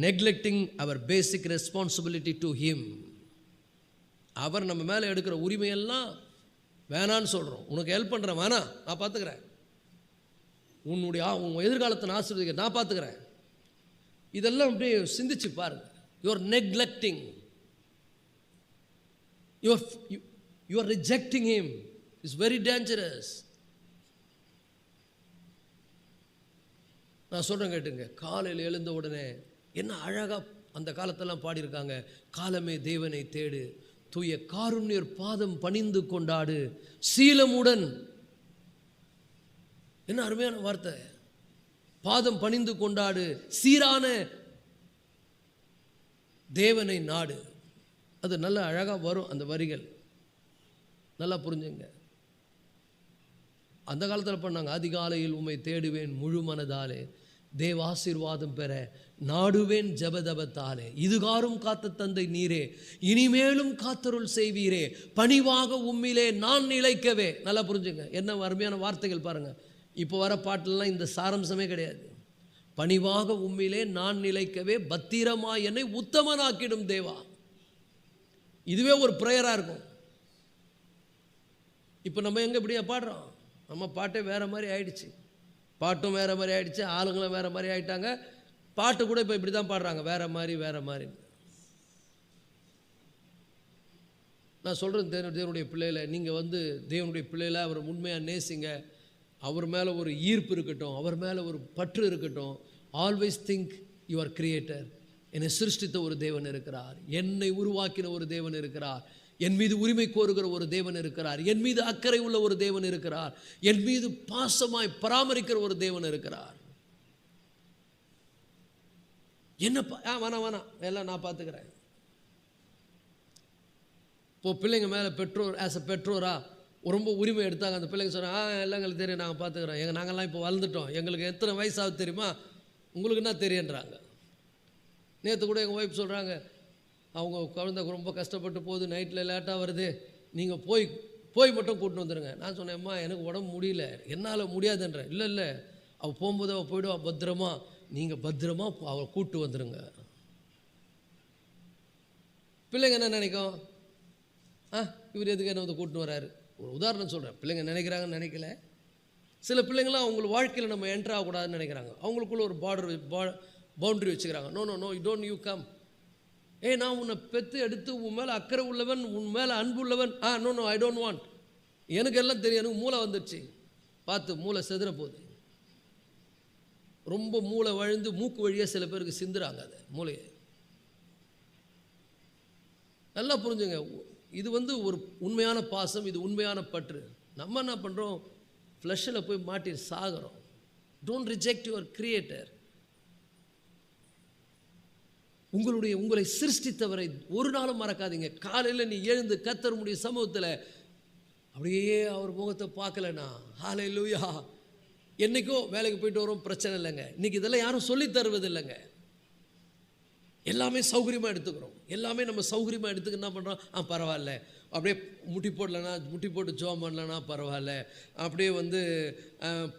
neglecting our basic responsibility to him. அவர் நம்ம மேலே எடுக்கிற உரிமையெல்லாம் வேணான்னு சொல்கிறோம். உனக்கு ஹெல்ப் பண்ணுறேன், வேணாம், நான் பார்த்துக்கிறேன். உன் எதிர்காலத்தை நான் ஆசீர்வதிக்க நான் பார்த்துக்கிறேன். இதெல்லாம் அப்படியே சிந்திச்சு பாருங்க. You are neglecting, you are rejecting him. It's very dangerous. நான் சொல்கிறேன் கேட்டுங்க. காலையில் எழுந்த உடனே என்ன அழகாக அந்த காலத்தெல்லாம் பாடியிருக்காங்க. காலமே தேவனை தேடு, தூய காருண்யர் பாதம் பணிந்து கொண்டாடு, சீலமுடன். என்ன அருமையான வார்த்தை. பாதம் பணிந்து கொண்டாடு, சீரான தேவனை நாடு. அது நல்ல அழகாக வரும் அந்த வரிகள். நல்லா புரிஞ்சுங்க. அந்த காலத்தில் பண்ணாங்க, அதிகாலையில் உம்மை தேடுவேன் முழு மனதாலே, தேவ ஆசீர்வாதம் பெற நாடுவேன் ஜபதபத்தாலே, இதுகாரும் காத்த தந்தை நீரே, இனிமேலும் காத்தருள் செய்வீரே, பணிவாக உம்மிலே நான் நிலைக்கவே. நல்லா புரிஞ்சுங்க. என்ன அருமையான வார்த்தைகள் பாருங்க. இப்போ வர பாட்டிலலாம் இந்த சாரம்சமே கிடையாது. பணிவாக உம்மிலே நான் நிலைக்கவே, பத்திரமா என்னை உத்தமனாக்கிடும் தேவா. இதுவே ஒரு ப்ரேயராக இருக்கும். இப்போ நம்ம எங்கே இப்படியா பாடுறோம்? நம்ம பாட்டே வேறு மாதிரி ஆயிடுச்சு. பாட்டும் வேறு மாதிரி ஆயிடுச்சு, ஆளுங்களும் வேறு மாதிரி ஆகிட்டாங்க. பாட்டு கூட இப்போ இப்படி தான் பாடுறாங்க, வேறு மாதிரி. நான் சொல்கிறேன், தேவனுடைய பிள்ளைகளை, நீங்கள் வந்து தேவனுடைய பிள்ளைகளை அவர் உண்மையாக நேசிங்க. அவர் மேலே ஒரு ஈர்ப்பு இருக்கட்டும், அவர் மேலே ஒரு பற்று இருக்கட்டும். Always think your creator. என்னை சிருஷ்டித்த ஒரு தேவன் இருக்கிறார், என்னை உருவாக்கின ஒரு தேவன் இருக்கிறார், என் மீது உரிமை கோருகிற ஒரு தேவன் இருக்கிறார், என் மீது அக்கறை உள்ள ஒரு தேவன் இருக்கிறார், என் மீது பாசமாய் பராமரிக்கிற ஒரு தேவன் இருக்கிறார். என்னப்பா வேணாம் எல்லாம் நான் பார்த்துக்கிறேன். இப்போ பிள்ளைங்க மேலே பெற்றோர் ஆஸ் அ பெற்றோரா ரொம்ப உரிமை எடுத்தாங்க. அந்த பிள்ளைங்க சொன்னாங்க, எல்லாம் எங்களுக்கு தெரியும், நாங்கள் பார்த்துக்கிறோம், நாங்கள்லாம் இப்போ வளர்ந்துட்டோம், எங்களுக்கு எத்தனை வயசாகுது தெரியுமா, உங்களுக்கு என்ன தெரியுன்றாங்க. நேற்று கூட எங்கள் ஒய்ஃப் சொல்கிறாங்க, அவங்க குழந்தை ரொம்ப கஷ்டப்பட்டு போகுது, நைட்டில் லேட்டாக வருது, நீங்கள் போய் மட்டும் கூட்டின்னு வந்துடுங்க. நான் சொன்னேன், அம்மா எனக்கு உடம்பு முடியல, என்னால் முடியாதுன்றேன். இல்லை அவள் போகும்போது அவள் போய்டுவா, பத்திரமா, நீங்கள் பத்திரமா அவளை கூப்பிட்டு வந்துடுங்க. பிள்ளைங்க என்ன நினைக்கும், இவர் எதுக்கு என்ன வந்து கூட்டின்னு வராரு. ஒரு உதாரணம் சொல்கிறேன். பிள்ளைங்க நினைக்கிறாங்கன்னு நினைக்கல. சில பிள்ளைங்களாம் அவங்களுக்கு வாழ்க்கையில் நம்ம என்ட்ரு ஆகக்கூடாதுன்னு நினைக்கிறாங்க. அவங்களுக்குள்ள ஒரு பவுண்டரி வச்சுக்கிறாங்க. No you don't, you come. நான் உன்னை பெற்று எடுத்து உன் மேலே அக்கறை உள்ளவன், உன் மேலே அன்பு உள்ளவன். No I don't want. எனக்கு எல்லாம் தெரியும், எனக்கு மூளை வந்துடுச்சு. பார்த்து மூளை செதுற போகுது. ரொம்ப மூளை வழிந்து மூக்கு வழியாக சில பேருக்கு சிந்துறாங்க அதை மூளையை. நல்லா புரிஞ்சுங்க. இது வந்து ஒரு உண்மையான பாசம், இது உண்மையான பற்று. நம்ம என்ன பண்ணுறோம், ஃப்ளஷில் போய் மாட்டி சாகிறோம். Don't reject your creator. உங்களை சிருஷ்டித்தவரை ஒரு நாளும் மறக்காதீங்க. காலையில் நீ எழுந்து கர்த்தருடைய சமூகத்தில் அப்படியே அவர் முகத்தை பார்க்கலனா, ஹல்லேலூயா, என்றைக்கோ வேலைக்கு போயிட்டு வரோம், பிரச்சனை இல்லைங்க. இன்றைக்கி இதெல்லாம் யாரும் சொல்லி தருவது இல்லைங்க. எல்லாமே சௌகரியமாக எடுத்துக்கிறோம். எல்லாமே நம்ம சௌகரியமாக எடுத்துக்க என்ன பண்ணுறோம், பரவாயில்ல, அப்படியே முட்டி போட்டு ஜோம் பண்ணலன்னா பரவாயில்ல, அப்படியே வந்து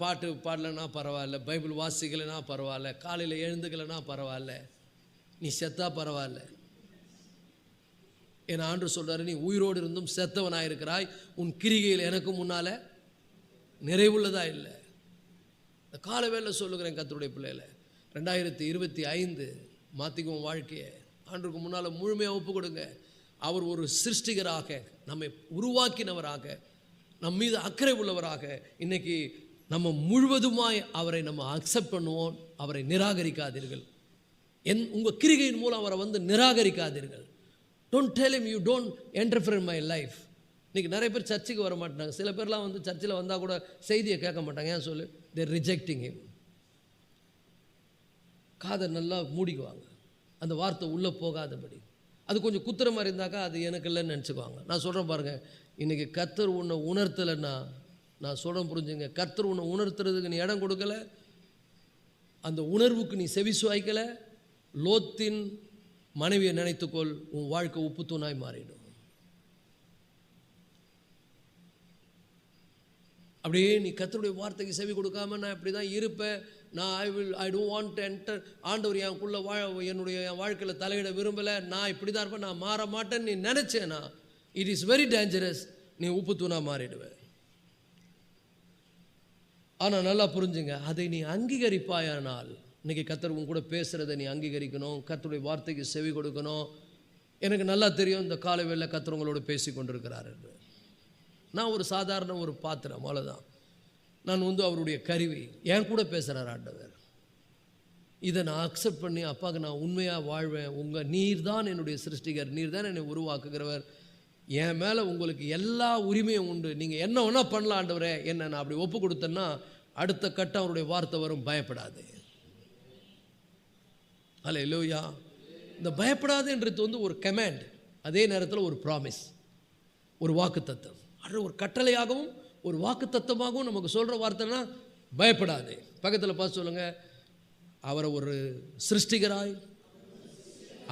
பாட்டு பாடலைன்னா பரவாயில்ல, பைபிள் வாசிக்கலைன்னா பரவாயில்ல, காலையில் எழுந்துக்கலைன்னா பரவாயில்ல, நீ செத்தா பரவாயில்ல. என் ஆண்டவர் சொல்கிறாரு, நீ உயிரோடு இருந்தும் செத்தவனாயிருக்கிறாய், உன் கிரிகையில் எனக்கு முன்னால் நிறைவுள்ளதா இல்லை. இந்த கால வேலை சொல்லுகிறேன் கர்த்தருடைய பிள்ளைகளை, 2025 மாற்றிக்குவோம் வாழ்க்கையை. ஆண்டவருக்கு முன்னால் முழுமையாக ஒப்பு கொடுங்க. அவர் ஒரு சிருஷ்டிகராக, நம்மை உருவாக்கினவராக, நம் மீது அக்கறை உள்ளவராக. இன்றைக்கி நம்ம முழுவதுமாய் அவரை நம்ம அக்செப்ட் பண்ணுவோம். அவரை நிராகரிக்காதீர்கள். உங்கள் கிரிகையின் மூலம் அவரை வந்து நிராகரிக்காதீர்கள். Don't tell him you don't interfere in my life. இன்றைக்கி நிறைய பேர் சர்ச்சுக்கு வர மாட்டாங்க. சில பேர்லாம் வந்து சர்ச்சில் வந்தால் கூட செய்தியை கேட்க மாட்டாங்க. ஏன் சொல்லு, தேர் ரிஜெக்டிங் ஹிம். காதை நல்லா மூடிக்குவாங்க, அந்த வார்த்தை உள்ளே போகாதபடி. அது கொஞ்சம் குத்துற மாதிரி இருந்தாக்கா அது எனக்கு இல்லைன்னு நினச்சிக்குவாங்க. நான் சொல்கிறேன் பாருங்கள், இன்றைக்கி கர்த்தர் உன்னை உணர்த்தலைன்னா, நான் சொல்கிறேன் புரிஞ்சுங்க, கர்த்தர் உன்னை உணர்த்துறதுக்கு நீ இடம் கொடுக்கலை, அந்த உணர்வுக்கு நீ செவிசுவாய்க்கலை. லோத்தின் மனைவியை நினைத்துக்கொள், உன் வாழ்க்கை உப்பு தூணாய் மாறிடும். அப்படியே நீ கர்த்தருடைய வார்த்தைக்கு செவி கொடுக்காம நான் இப்படி தான் இருப்பேன், நான் ஐ டோன்ட் வாண்ட் டு என்டர், ஆண்டவர் எனக்குள்ள என்னுடைய வாழ்க்கையில் தலையிட விரும்பலை, நான் இப்படி தான் இருப்பேன், நான் மாற மாட்டேன்னு நீ நினச்சேன்னா இட் இஸ் வெரி டேஞ்சரஸ். நீ உப்பு தூணா மாறிடுவேன். ஆனால் நல்லா புரிஞ்சுங்க, அதை நீ அங்கீகரிப்பாயானால், இன்றைக்கி கர்த்தர் உன் கூட பேசுகிறத நீ அங்கீகரிக்கணும், கர்த்தருடைய வார்த்தைக்கு செவி கொடுக்கணும். எனக்கு நல்லா தெரியும் இந்த காலவேளையில் கர்த்தர் உங்களோடு பேசி கொண்டிருக்கிறார் என்று. நான் ஒரு சாதாரண ஒரு பாத்திரம், அவ்வளோதான். நான் அவருடைய கருவி, என் கூட பேசுகிறார் ஆண்டவர். இதை நான் அக்செப்ட் பண்ணி, அப்பாவுக்கு நான் உண்மையாக வாழ்வேன், நீர் தான் என்னுடைய சிருஷ்டிகர், நீர் தான் என்னை உருவாக்குகிறவர், என் மேலே உங்களுக்கு எல்லா உரிமையும் உண்டு, நீங்கள் என்ன ஒன்றா பண்ணலாம் ஆண்டவரே, என்ன நான் அப்படி ஒப்பு கொடுத்தேன்னா அடுத்த கட்டம் அவருடைய வார்த்தை வரும், பயப்படாது. அல்லேலூயா. இந்த பயப்படாதுன்றது ஒரு கமாண்ட், அதே நேரத்தில் ஒரு ப்ராமிஸ், ஒரு வாக்குத்தத்தம். அது ஒரு கட்டளையாகவும் ஒரு வாக்குத்தத்தமாகவும் நமக்கு சொல்கிற வார்த்தைன்னா பயப்படாது. பக்கத்தில் பார்த்து சொல்லுங்கள், அவரை ஒரு சிருஷ்டிகராய்,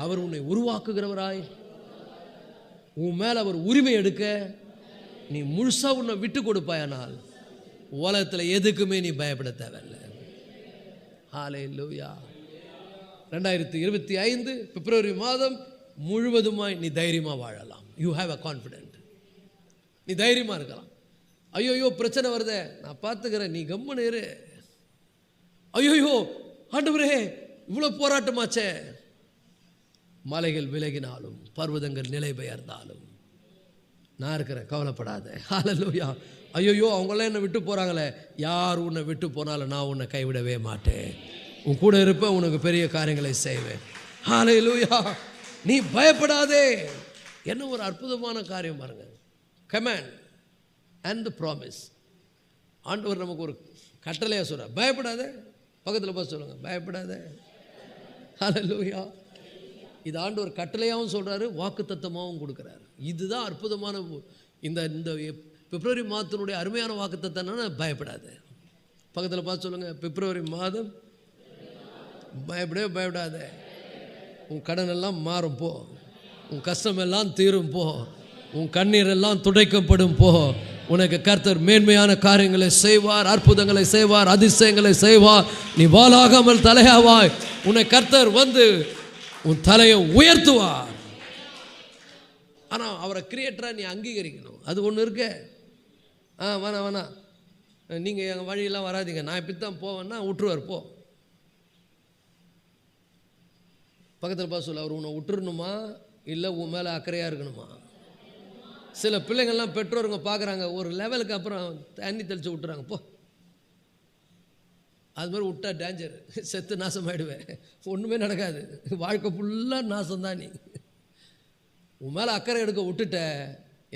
அவர் உன்னை உருவாக்குகிறவராய், உன் மேலே அவர் உரிமை எடுக்க நீ முழுசாக உன்னை விட்டு கொடுப்பாயானால் உலகத்தில் எதுக்குமே நீ பயப்பட தேவையில்லை. ஹல்லேலூயா. 2025 பிப்ரவரி மாதம் முழுவதுமாய் நீ தைரியமாக வாழலாம். You have a confident. நீ தைரியமாக இருக்கலாம். ஐயோயோ பிரச்சனை வருதே, நான் பார்த்துக்கிறேன், நீ கம்முன்னு இரு. ஐயோயோ ஆண்டவரே இவ்வளோ போராட்டமாச்சே, மலைகள் விலகினாலும் பர்வதங்கள் நிலை பெயர்ந்தாலும் நான் இருக்கிறேன், கவலைப்படாத. ஹல்லேலூயா. ஐயோயோ அவங்களாம் என்னை விட்டு போகிறாங்களே, யார் உன்னை விட்டு போனாலும் நான் உன்னை கைவிடவே மாட்டேன், உன் கூட இருப்பேன், உனக்கு பெரிய காரியங்களை செய்வேன். ஹல்லேலூயா. நீ பயப்படாதே. என்ன ஒரு அற்புதமான காரியம் பாருங்க. Command and the promise. ஆண்டவர் நமக்கு ஒரு கட்டளையாக சொல்கிறார், பயப்படாத. பக்கத்தில் பார்த்து சொல்லுங்க, பயப்படாத. ஹல்லேலூயா. இது ஆண்டவர் கட்டளையாகவும் சொல்கிறாரு, வாக்கு தத்தமாகவும் கொடுக்குறாரு. இதுதான் அற்புதமான இந்த இந்த பிப்ரவரி மாதத்தினுடைய அருமையான வாக்கு தத்தம்னா பயப்படாத. பக்கத்தில் பார்த்து சொல்லுங்கள், பிப்ரவரி மாதம் பயப்படாத. உன் கடன் எல்லாம் மாறும் போ, உன் கஷ்டம் எல்லாம் தீரும் போ, உன் கண்ணீர் எல்லாம் துடைக்கப்படும் போ. உனக்கு கர்த்தர் மேன்மையான காரியங்களை செய்வார், அற்புதங்களை செய்வார், அதிசயங்களை செய்வார். நீ வாலாகாமல் தலையாவாய். உன்னை கர்த்தர் உன் தலையை உயர்த்துவார். ஆனால் அவரை கிரியேட்டராக நீ அங்கீகரிக்கணும். அது ஒன்று இருக்கு. வேணாம் நீங்கள் எங்கள் வழியெல்லாம் வராதிங்க, நான் இப்படி தான் போவேன்னா விட்டுருவார். போ. பக்கத்தில் பார்த்து சொல்ல, அவர் உன்னை விட்டுருணுமா இல்லை உன் மேலே அக்கறையாக இருக்கணுமா? சில பிள்ளைங்கள்லாம் பெற்றோருங்க பார்க்குறாங்க, ஒரு லெவலுக்கு அப்புறம் தண்ணி தெளித்து விட்டுறாங்க. போ, அது மாதிரி விட்டா டேஞ்சர், செத்து நாசமாயிடுவேன், ஒன்றுமே நடக்காது, வாழ்க்கை ஃபுல்லாக நாசம்தான். நீ உன் மேலே அக்கறை எடுக்க விட்டுட்ட,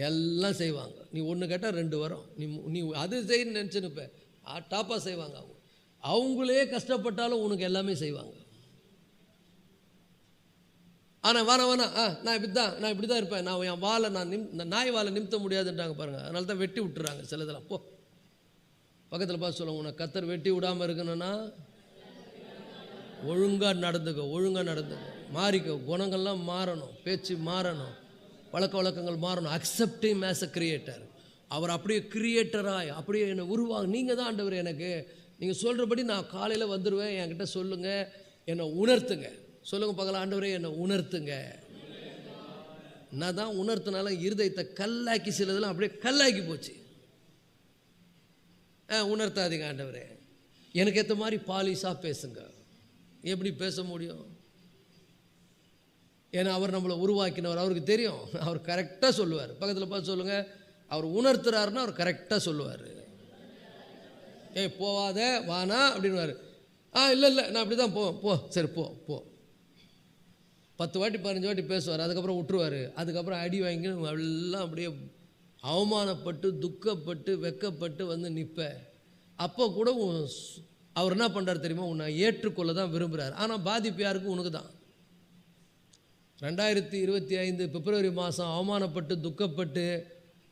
எல்லாம் செய்வாங்க. நீ ஒன்று கேட்டால் 2 வரும். நீ அது செய்யணும்னு நினச்சினுப்ப, டாப்பாக செய்வாங்க. அவங்களே கஷ்டப்பட்டாலும் உனக்கு எல்லாமே செய்வாங்க. ஆனால் வேணாம் நான் இப்படி தான் இருப்பேன், நான் என் வாழை நாய் வாழை நிமித்த முடியாதுன்றாங்க பாருங்கள். அதனால தான் வெட்டி விட்டுறாங்க சிலதெல்லாம். போ. பக்கத்தில் பார்த்து சொல்லுவாங்க, உனக்கு கர்த்தர் வெட்டி விடாமல் இருக்கணும்னா ஒழுங்காக நடந்துக்க, மாறிக்க. குணங்கள்லாம் மாறணும், பேச்சு மாறணும், பழக்க வழக்கங்கள் மாறணும். Accept him as a creator. அவர் அப்படியே கிரியேட்டராய் அப்படியே என்னை நீங்கள் தான் ஆண்டவர், எனக்கு நீங்கள் சொல்கிறபடி நான் காலையில் வந்துடுவேன், என்கிட்ட சொல்லுங்கள், என்னை உணர்த்துங்க. சொல்லுங்கள் பார்க்கலாம், ஆண்டவரே என்னை உணர்த்துங்க. நான் தான் உணர்த்தினால இருதயத்தை கல்லாக்கி, சிலதெல்லாம் அப்படியே கல்லாக்கி போச்சு. உணர்த்தாதீங்க ஆண்டவரே, எனக்கு ஏற்ற மாதிரி பாலிஷாக பேசுங்க. எப்படி பேச முடியும்? ஏன்னா அவர் நம்மளை உருவாக்கினவர், அவருக்கு தெரியும், அவர் கரெக்டாக சொல்லுவார். பக்கத்தில் பார்த்து சொல்லுங்கள், அவர் உணர்த்துறாருன்னா அவர் கரெக்டாக சொல்லுவார். போவாத வானா அப்படின்வார். இல்லை நான் அப்படி தான் போ சரி போ 10 வாட்டி 15 வாட்டி பேசுவார். அதுக்கப்புறம் விட்டுருவார். அதுக்கப்புறம் அடி வாங்கி எல்லாம் அப்படியே அவமானப்பட்டு துக்கப்பட்டு வெக்கப்பட்டு நிற்பேன். அப்போ கூட அவர் என்ன பண்ணுறாரு தெரியுமா? உன்னை ஏற்றுக்கொள்ள தான் விரும்புகிறார். ஆனால் பாதிப்பு யாருக்கு? உனக்கு தான். 2025 பிப்ரவரி மாதம் அவமானப்பட்டு துக்கப்பட்டு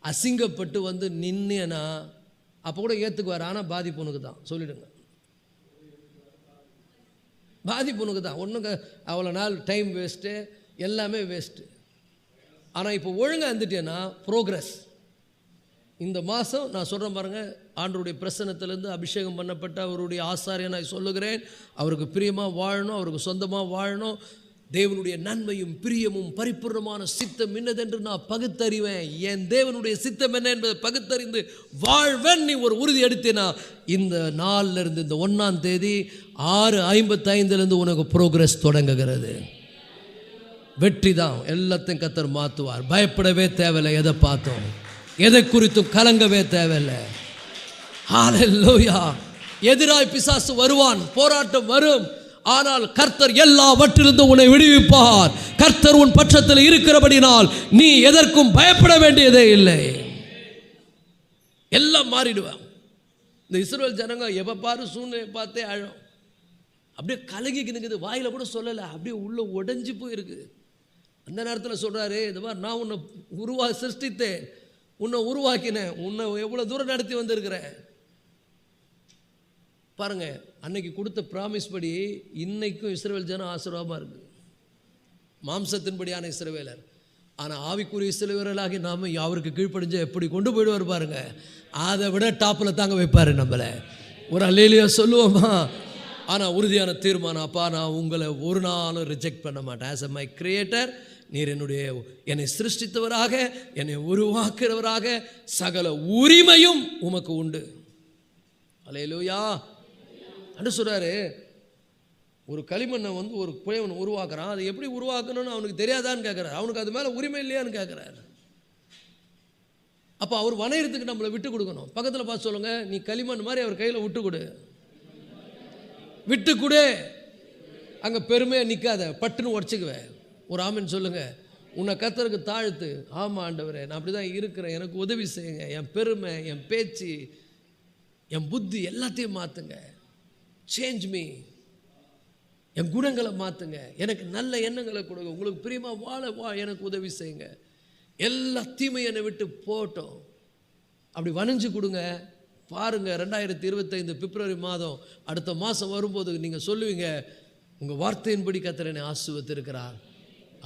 அசிங்கப்பட்டு நின்னேன்னா அப்போ கூட ஏற்றுக்குவார். ஆனால் பாதிப்பு உனக்கு தான். சொல்லிவிடுங்க, பாதிப்பு உனக்கு தான். ஒன்றுங்க அவ்வளோ நாள் டைம் வேஸ்ட்டு, எல்லாமே வேஸ்ட்டு. ஆனால் இப்போ ஒழுங்காக இருந்துட்டேன்னா ப்ரோக்ரஸ். இந்த மாதம் நான் சொல்கிறேன் பாருங்கள், ஆண்டவருடைய பிரசன்னத்திலேருந்து அபிஷேகம் பண்ணப்பட்ட அவருடைய ஆசாரியை நான் சொல்லுகிறேன். அவருக்கு பிரியமாக வாழணும், அவருக்கு சொந்தமாக வாழணும். தேவனுடைய நன்மையும் பிரியமும் பரிபூர்ணமான சித்தம் என்னதென்று நான் பகுத்தறிவேன். என் தேவனுடைய சித்தம் என்ன என்பதை பகுத்தறிந்து வாழ்வேன். நீ ஒரு உறுதி எடுத்தேனா இந்த நாளில் இருந்து, இந்த 1ஆம் தேதி 6:55 உனக்கு ப்ரோக்ரஸ் தொடங்குகிறது. வெற்றி தான். எல்லாத்தையும் கர்த்தர் மாற்றுவார். பயப்படவே தேவையில்லை. எதை பார்த்தோம், எதை குறித்தும் கலங்கவே தேவையில்லை. ஹல்லேலூயா. எதிராய் பிசாசு வருவான், போராட்டம் வரும். ஆனால் கர்த்தர் எல்லாவற்றிலிருந்தும் உன்னை விடுவிப்பார். கர்த்தர் உன் பட்சத்தில் இருக்கிறபடினால் நீ எதற்கும் பயப்பட வேண்டியதே இல்லை. எல்லாம் மாறிடுவான். இந்த இஸ்ரவேல் ஜனங்க எப்போ பாரு சூழ்நிலை பார்த்தே அழும். அப்படியே கலகிக்கு நிற்குது, வாயில கூட சொல்லலை, அப்படியே உள்ள உடைஞ்சு போயிருக்கு. அந்த நேரத்தில் சொல்கிறாரு, இந்த மாதிரி நான் உன்னை சிருஷ்டித்தேன், உன்னை உருவாக்கினேன், உன்னை எவ்வளோ தூரம் நடத்தி வந்திருக்கிறேன் பாருங்க. அன்னைக்கு கொடுத்த ப்ராமிஸ் படி இன்னைக்கும் இஸ்ரவேல் ஜனம் ஆசீர்வாதமாக இருக்குது. மாம்சத்தின்படியான இஸ்ரவேலர். ஆனால் ஆவிக்குரிய இஸ்ரவேலராகி நாம் அவருக்கு கீழ்ப்படிஞ்ச எப்படி கொண்டு போயிடுவார் பாருங்க. அதை விட டாப்பில் தாங்க வைப்பார் நம்மளை. ஒரு அல்லேலூயா சொல்லுவோமா? ஆனால் உறுதியான தீர்மானம், அப்பா நான் உங்களை ஒரு நாளும் ரிஜெக்ட் பண்ண மாட்டேன். ஆஸ் எ மை கிரியேட்டர், நீர் என்னை சிருஷ்டித்தவராக, என்னை உருவாக்குறவராக சகல உரிமையும் உமக்கு உண்டு. அல்லேலூயா. அன்று சொல்கிறாரு, ஒரு களிமண்ணை ஒரு குழைவனை உருவாக்குறான், அதை எப்படி உருவாக்கணும்னு அவனுக்கு தெரியாதான்னு கேட்குறாரு. அவனுக்கு அது மேலே உரிமை இல்லையான்னு கேட்குறாரு. அப்போ அவர் வணையறதுக்கு நம்மளை விட்டு கொடுக்கணும். பக்கத்தில் பார்த்து சொல்லுங்கள், நீ களிமண் மாதிரி அவர் கையில் விட்டு கொடு, விட்டு கொடு. அங்கே பெருமையாக நிற்காத, பட்டுன்னு உடச்சிக்குவேன். ஒரு ஆமென் சொல்லுங்கள். உன்னை கர்த்தருக்கு தாழ்த்து. ஆமாம் ஆண்டவரே, நான் அப்படி தான் இருக்கிறேன், எனக்கு உதவி செய்யுங்க. என் பெருமை, என் பேச்சு, என் புத்தி எல்லாத்தையும் மாற்றுங்க. Change me. என் குணங்களை மாற்றுங்க, எனக்கு நல்ல எண்ணங்களை கொடுங்க, உங்களுக்கு பிரியமாக வாழ எனக்கு உதவி செய்யுங்க. எல்லா தீமையும் என்னை விட்டு போட்டோம். அப்படி வணைஞ்சு கொடுங்க. பாருங்கள், 2025 பிப்ரவரி மாதம் அடுத்த மாதம் வரும்போது நீங்கள் சொல்லுவீங்க, உங்கள் வார்த்தையின்படி கர்த்தர் என்னை ஆசீர்வதித்திருக்கிறார்,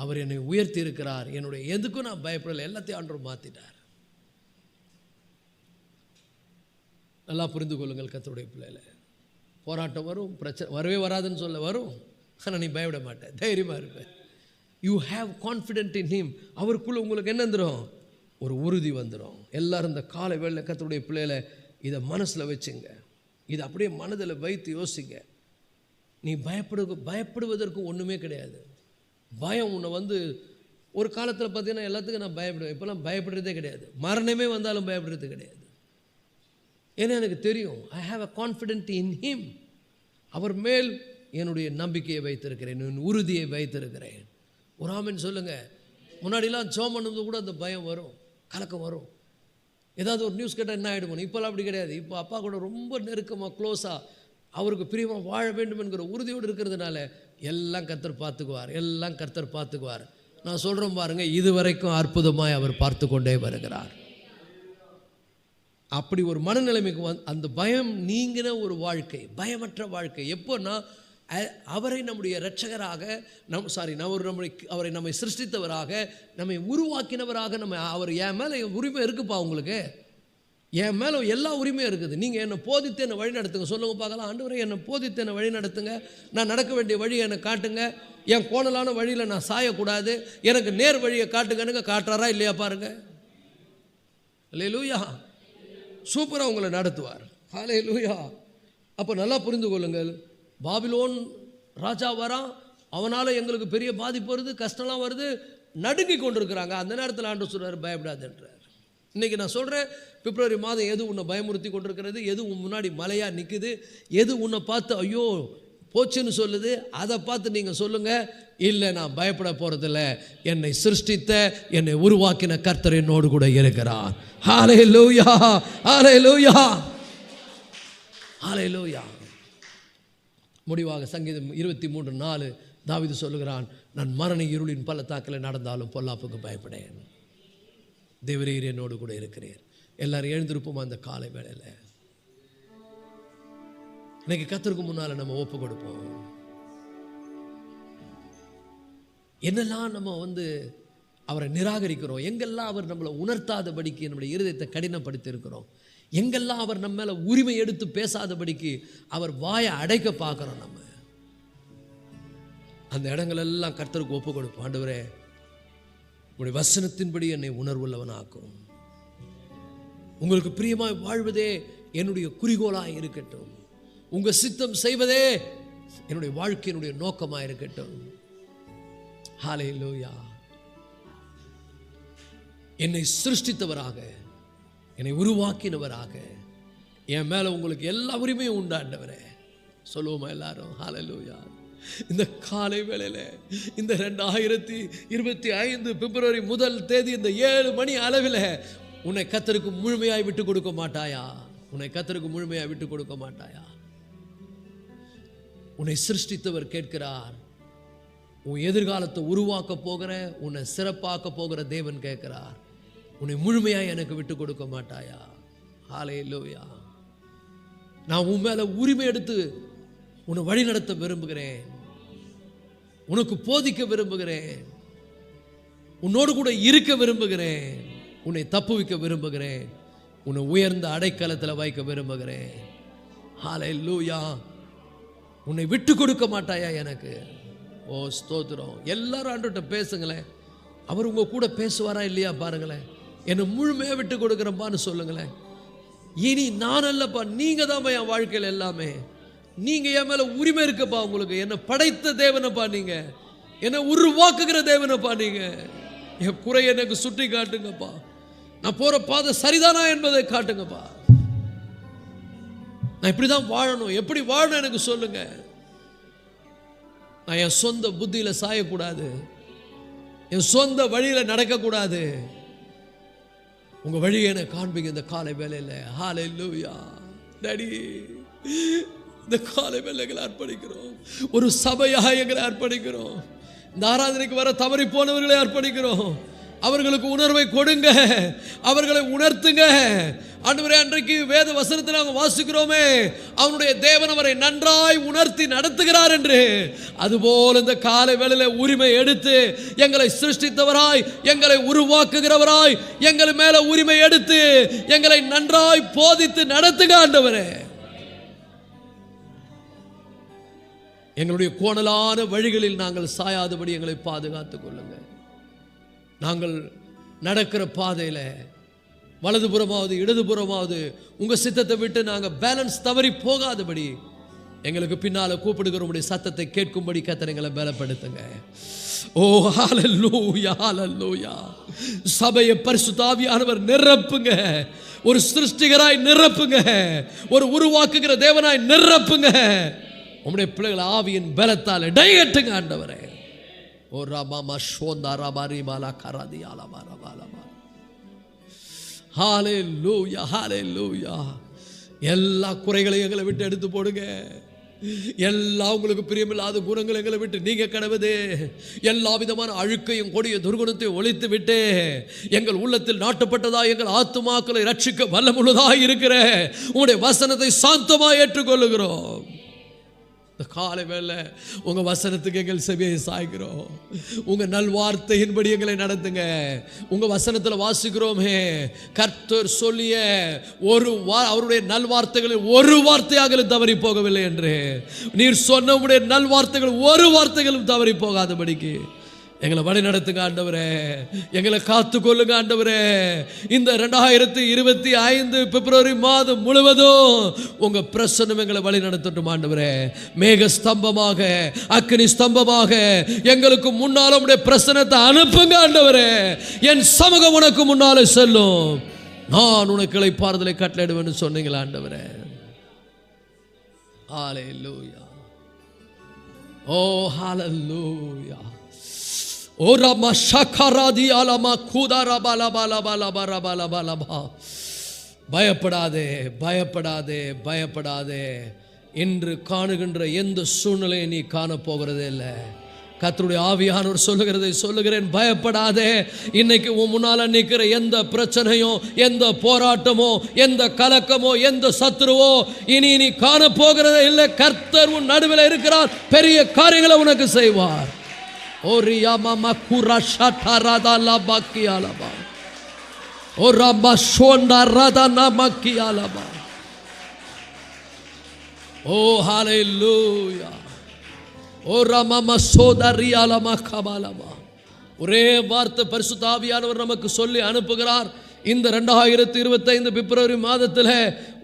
அவர் என்னை உயர்த்தி இருக்கிறார், என்னுடைய எதுக்கும் நான் பயப்படலை, எல்லாத்தையும் ஆண்டவர் மாற்றிட்டார். நல்லா புரிந்து கொள்ளுங்கள் கர்த்தருடைய பிள்ளைகளை. போராட்டம் வரும், பிரச்சனை வரவே வராதுன்னு சொல்ல வரும். ஆனால் நீ பயப்பட மாட்டேன், தைரியமாக இருப்பேன். You have confident in him. அவருக்குள்ளே உங்களுக்கு என்ன வந்துடும்? ஒரு உறுதி வந்துடும். எல்லாரும் இந்த காலை வேளையில் கர்த்தருடைய பிள்ளைகளை இதை மனசில் வச்சுங்க. இதை அப்படியே மனதில் வைத்து யோசிங்க. நீ பயப்படுவதற்கு ஒன்றுமே கிடையாது. பயம் உன்னை ஒரு காலத்தில் பார்த்தீங்கன்னா எல்லாத்துக்கும் நான் பயப்படுவேன். இப்போலாம் பயப்படுறதே கிடையாது. மரணமே வந்தாலும் பயப்படுறது கிடையாது. ஏன்னா எனக்கு தெரியும், I have a confident in him. அவர் மேல் என்னுடைய நம்பிக்கையை வைத்திருக்கிறேன், என் உறுதியை வைத்திருக்கிறேன். ஒரு ஆமென் சொல்லுங்கள். முன்னாடிலாம் ஜெபம் பண்ணும்போது கூட அந்த பயம் வரும், கலக்கம் வரும். ஏதாவது ஒரு நியூஸ் கேட்டால் என்ன ஆகிடுமோ. இப்போல்லாம் அப்படி கிடையாது. இப்போ அப்பா கூட ரொம்ப நெருக்கமாக, க்ளோஸாக, அவருக்கு பிரியமாக வாழ வேண்டும் என்கிற உறுதியோடு இருக்கிறதுனால எல்லாம் கர்த்தர் பார்த்துக்குவார், எல்லாம் கர்த்தர் பார்த்துக்குவார். நான் சொல்கிறேன் பாருங்கள், இதுவரைக்கும் அற்புதமாய் அவர் பார்த்து கொண்டே வருகிறார். அப்படி ஒரு மனநிலைமைக்கு அந்த பயம் நீங்கின ஒரு வாழ்க்கை, பயமற்ற வாழ்க்கை. எப்போன்னா அவரை நம்முடைய இரட்சகராக அவரை நம்மை சிருஷ்டித்தவராக, நம்மை உருவாக்கினவராக, அவர் என் மேலே உரிமை இருக்குப்பா. உங்களுக்கு என் மேலே எல்லா உரிமையும் இருக்குது. நீங்கள் என்னை போதித்து என்னை வழி நடத்துங்க. சொல்லுங்க பார்க்கலாம். ஆண்டவரே, என்னை போதித்து என்னை வழி நடத்துங்க. நான் நடக்க வேண்டிய வழியை என்னை காட்டுங்க. என் கோணலான வழியில் நான் சாயக்கூடாது. எனக்கு நேர் வழியை காட்டுங்கன்னு காட்டுறாரா இல்லையா பாருங்க. அல்லேலூயா. சூப்பராக உங்களை நடத்துவார். அல்லேலூயா. அப்போ நல்லா புரிந்து கொள்ளுங்கள். பாபிலோன் ராஜா வரான், அவனால் எங்களுக்கு பெரிய பாதிப்பு வருது, கஷ்டம்லாம் வருது, நடுங்கி கொண்டிருக்கிறாங்க. அந்த நேரத்தில் ஆண்டவர் சொல்கிறார், பயப்படாதுன்றார். இன்றைக்கி நான் சொல்கிறேன், பிப்ரவரி மாதம் எது உன்னை பயமுறுத்தி கொண்டிருக்கிறது, எது உன் முன்னாடி மலையாக நிற்குது, எது உன்னை பார்த்து ஐயோ போச்சுன்னு சொல்லுது, அதை பார்த்து நீங்கள் சொல்லுங்கள், இல்லை நான் பயப்பட போகிறதில்ல, என்னை சிருஷ்டித்த என்னை உருவாக்கின கர்த்தர் என்னோடு கூட இருக்கிறார். ஹல்லேலூயா, ஹல்லேலூயா, ஹல்லேலூயா. முடிவாக சங்கீதம் 23:4 தாவீது சொல்லுகிறான், நான் மரண இருளின் பள்ளத்தாக்கில் நடந்தாலும் பொல்லாப்புக்கு பயப்படேன், தேவரீர் என்னோடு கூட இருக்கிறீர். எல்லாரும் எழுந்திருப்போம். அந்த காலை வேளையில் இன்னைக்கு கர்த்தருக்கு முன்னால் நம்ம ஒப்பு கொடுப்போம். என்னெல்லாம் நம்ம அவரை நிராகரிக்கிறோம், எங்கெல்லாம் அவர் நம்மளை உணர்த்தாதபடிக்கு நம்முடைய இருதயத்தை கடினப்படுத்தி இருக்கிறோம், எங்கெல்லாம் அவர் நம்ம மேலே உரிமை எடுத்து பேசாதபடிக்கு அவர் வாயை அடைக்க பார்க்குறோம், நம்ம அந்த இடங்களெல்லாம் கர்த்தருக்கு ஒப்பு கொடுப்போம். ஆண்டவரே, உங்களுடைய வசனத்தின்படி என்னை உணர்வுள்ளவனாக்கும், உங்களுக்கு பிரியமாய் வாழ்வதே என்னுடைய குறிக்கோளாக இருக்கட்டும், உங்கள் சித்தம் செய்வதே என்னுடைய வாழ்க்கையினுடைய நோக்கமாக இருக்கட்டும். ஹல்லேலூயா. என்னை சிருஷ்டித்தவராக, என்னை உருவாக்கினவராக, என் மேலே உங்களுக்கு எல்லா உரிமையும் உண்டாண்டவரே. சொல்லுவோமா எல்லாரும்? ஹல்லேலூயா. இந்த காலை வேளையில் இந்த 2025 பிப்ரவரி 1 இந்த 7 மணி அளவில் உன்னை கர்த்தருக்கு முழுமையாய் விட்டு கொடுக்க மாட்டாயா? உன்னை கர்த்தருக்கு முழுமையாய் விட்டு கொடுக்க மாட்டாயா? உன்னை சிருஷ்டித்தவர் கேட்கிறார். உன் எதிர்காலத்தை உருவாக்க போகிற, உன்னை சிறப்பாக்க போகிற தேவன் கேட்கிறார், உன்னை முழுமையாய் எனக்கு விட்டு கொடுக்க மாட்டாயா? ஹல்லேலூயா. நான் உன் மேல உரிமை எடுத்து உன்னை வழி நடத்த விரும்புகிறேன், உனக்கு போதிக்க விரும்புகிறேன், உன்னோடு கூட இருக்க விரும்புகிறேன், உன்னை தப்புவிக்க விரும்புகிறேன், உன்னை உயர்ந்த அடைக்கலத்தில் வைக்க விரும்புகிறேன். ஹல்லேலூயா. உன்னை விட்டு கொடுக்க மாட்டாயா எனக்கு? ஓ ஸ்தோத்திரம். எல்லாரும் ஆண்டவர்கிட்ட பேசுங்களேன். அவர் உங்க கூட பேசுவாரா இல்லையா பாருங்களேன். என்னை முழுமையாக விட்டு கொடுக்குறப்பான்னு சொல்லுங்களேன். இனி நான் அல்லப்பா, நீங்க தான் என் வாழ்க்கையில் எல்லாமே. நீங்க என் மேல உரிமை இருக்கப்பா. உங்களுக்கு என்னை படைத்த தேவனப்பா, நீங்க என்னை உருவாக்குகிற தேவனப்பா, நீங்க என் குறை எனக்கு சுட்டி காட்டுங்கப்பா. நான் போற பாதை சரிதானா என்பதை காட்டுங்கப்பா. நான் இப்படிதான் வாழணும், எப்படி வாழணும் எனக்கு சொல்லுங்க. நான் என் சொந்த புத்தியில சாயக்கூடாது, என் சொந்த வழியில நடக்கக்கூடாது. உங்க வழியை எனக்கு காண்பீங்க இந்த காலை வேளையில. ஹல்லேலூயா. டாடி, இந்த காலை வேளைகளை அர்ப்பணிக்கிறோம், ஒரு சபையாக எங்களை அர்ப்பணிக்கிறோம். இந்த ஆராதனைக்கு வர தவறி போனவர்களை அர்ப்பணிக்கிறோம். அவர்களுக்கு உணர்வை கொடுங்க, அவர்களை உணர்த்துங்க. ஆண்டவரே, அன்றைக்கு வேத வசனத்தில் நாங்கள் வாசிக்கிறோமே, அவனுடைய தேவன் அவரை நன்றாய் உணர்த்தி நடத்துகிறார் என்று. அதுபோல் இந்த காலை வேளையில உரிமை எடுத்து எங்களை சிருஷ்டித்தவராய், எங்களை உருவாக்குகிறவராய், எங்கள் மேல உரிமை எடுத்து எங்களை நன்றாய் போதித்து நடத்துக ஆண்டவரே. எங்களுடைய கோணலான வழிகளில் நாங்கள் சாயாதபடி எங்களை பாதுகாத்துக் கொள்ளுங்க. நாங்கள் நடக்கிற பாதையில் வலதுபுறமாவது இடதுபுறமாவது உங்க சித்தத்தை விட்டு நாங்கள் பேலன்ஸ் தவறி போகாதபடி எங்களுக்கு பின்னால கூப்பிடுகிறவருடைய சத்தத்தை கேட்கும்படி கர்த்தர் எங்களை பலப்படுத்துங்க. ஓ ஹல்லேலூயா, ஹல்லேலூயா. சபையை பரிசுத்த ஆவியானவர் நிரப்புங்க, ஒரு சிருஷ்டிகராய் நிரப்புங்க, ஒரு உருவாக்குகிற தேவனாய் நிரப்புங்க. உம்முடைய பிள்ளைகள் ஆவியின் பலத்தால் டைகட்டுங்க ஆண்டவரே. ஓ ராமா ஷோந்தா ராபாரி மாலா கராதி ஆலமா ரபாலமா. ஹல்லேலூயா, ஹல்லேலூயா. எல்லா குறைகளையும் எங்களை விட்டு எடுத்து போடுங்க. எல்லா உங்களுக்கு பிரியமில்லாத குணங்கள் எங்களை விட்டு நீங்க கடவுதே. எல்லா விதமான அழுக்கையும் கொடிய துர்குணத்தையும் ஒழித்து விட்டு எங்கள் உள்ளத்தில் நாட்டப்பட்டதா எங்கள் ஆத்துமாக்களை ரட்சிக்க வல்லமுள்ளதாக இருக்கிற உங்களுடைய வசனத்தை சாந்தமாக ஏற்றுக்கொள்ளுகிறோம். இந்த காலை வேளை உங்க வசனத்துக்கு எங்கள் செவியை சாய்க்கிறோம். உங்க நல்வார்த்தையின்படி எங்களை நடத்துங்க. உங்க வசனத்தில் வாசிக்கிறோமே, கர்த்தர் சொல்லிய அவருடைய நல்வார்த்தைகளில் ஒரு வார்த்தையாக தவறி போகவில்லை என்று. நீர் சொன்ன உடைய நல்வார்த்தைகள் ஒரு வார்த்தைகளும் தவறி போகாதபடிக்கு எங்களை வழி நடத்துங்க ஆண்டவரே. எங்களை காத்து கொள்ளுங்க ஆண்டவரே. இந்த 2025 பிப்ரவரி மாதம் முழுவதும் உங்க பிரசன்னம் எங்களை வழி நடத்தட்டும் ஆண்டவரே. மேக ஸ்தம்பமாக, அக்கினி ஸ்தம்பமாக எங்களுக்கு முன்னால உடைய பிரசன்னத்தை அனுப்புங்க ஆண்டவரே. என் சமூகம் உனக்கு முன்னாலே செல்லும், நான் உனக்கு இளைப்பாறுதலை கட்டளையிடுவேன்னு சொன்னீங்களா ஆண்டவரே. ஹல்லேலூயா. ஓ ஹல்லேலூயா. ஓ ரமா ஷகராதி அலமா குதாரா பாலா பாலா பாலா பாலா பாலா பாலா பா. பயப்படாதே, பயப்படாதே, பயப்படாதே. இன்று காணுகின்ற எந்த சூழ்நிலையை நீ காணப்போகிறதே இல்லை. கர்த்தருடைய ஆவியானவர் சொல்லுகிறதை சொல்லுகிறேன், பயப்படாதே. இன்னைக்கு உன் முன்னால நிற்கிற எந்த பிரச்சனையோ, எந்த போராட்டமோ, எந்த கலக்கமோ, எந்த சத்துருவோ இனி நீ காணப்போகிறதே இல்லை. கர்த்தர் உன் நடுவில் இருக்கிறார், பெரிய காரியங்களை உனக்கு செய்வார். ஓரியா மாமா குரஷா ராதா லபாக்கி ஆலபா ஓ ரபா ஷோண்டா ராதா நமக்கி ஆலபா. ஓ ஹalleluya. ஓ ரமம சோதரி ஆலமா கபாலபா. ஒரே வார்த்தை பரிசுத்த ஆவியானவர் நமக்கு சொல்லி அனுப்புகிறார். இந்த 2025 பிப்ரவரி மாதத்தில்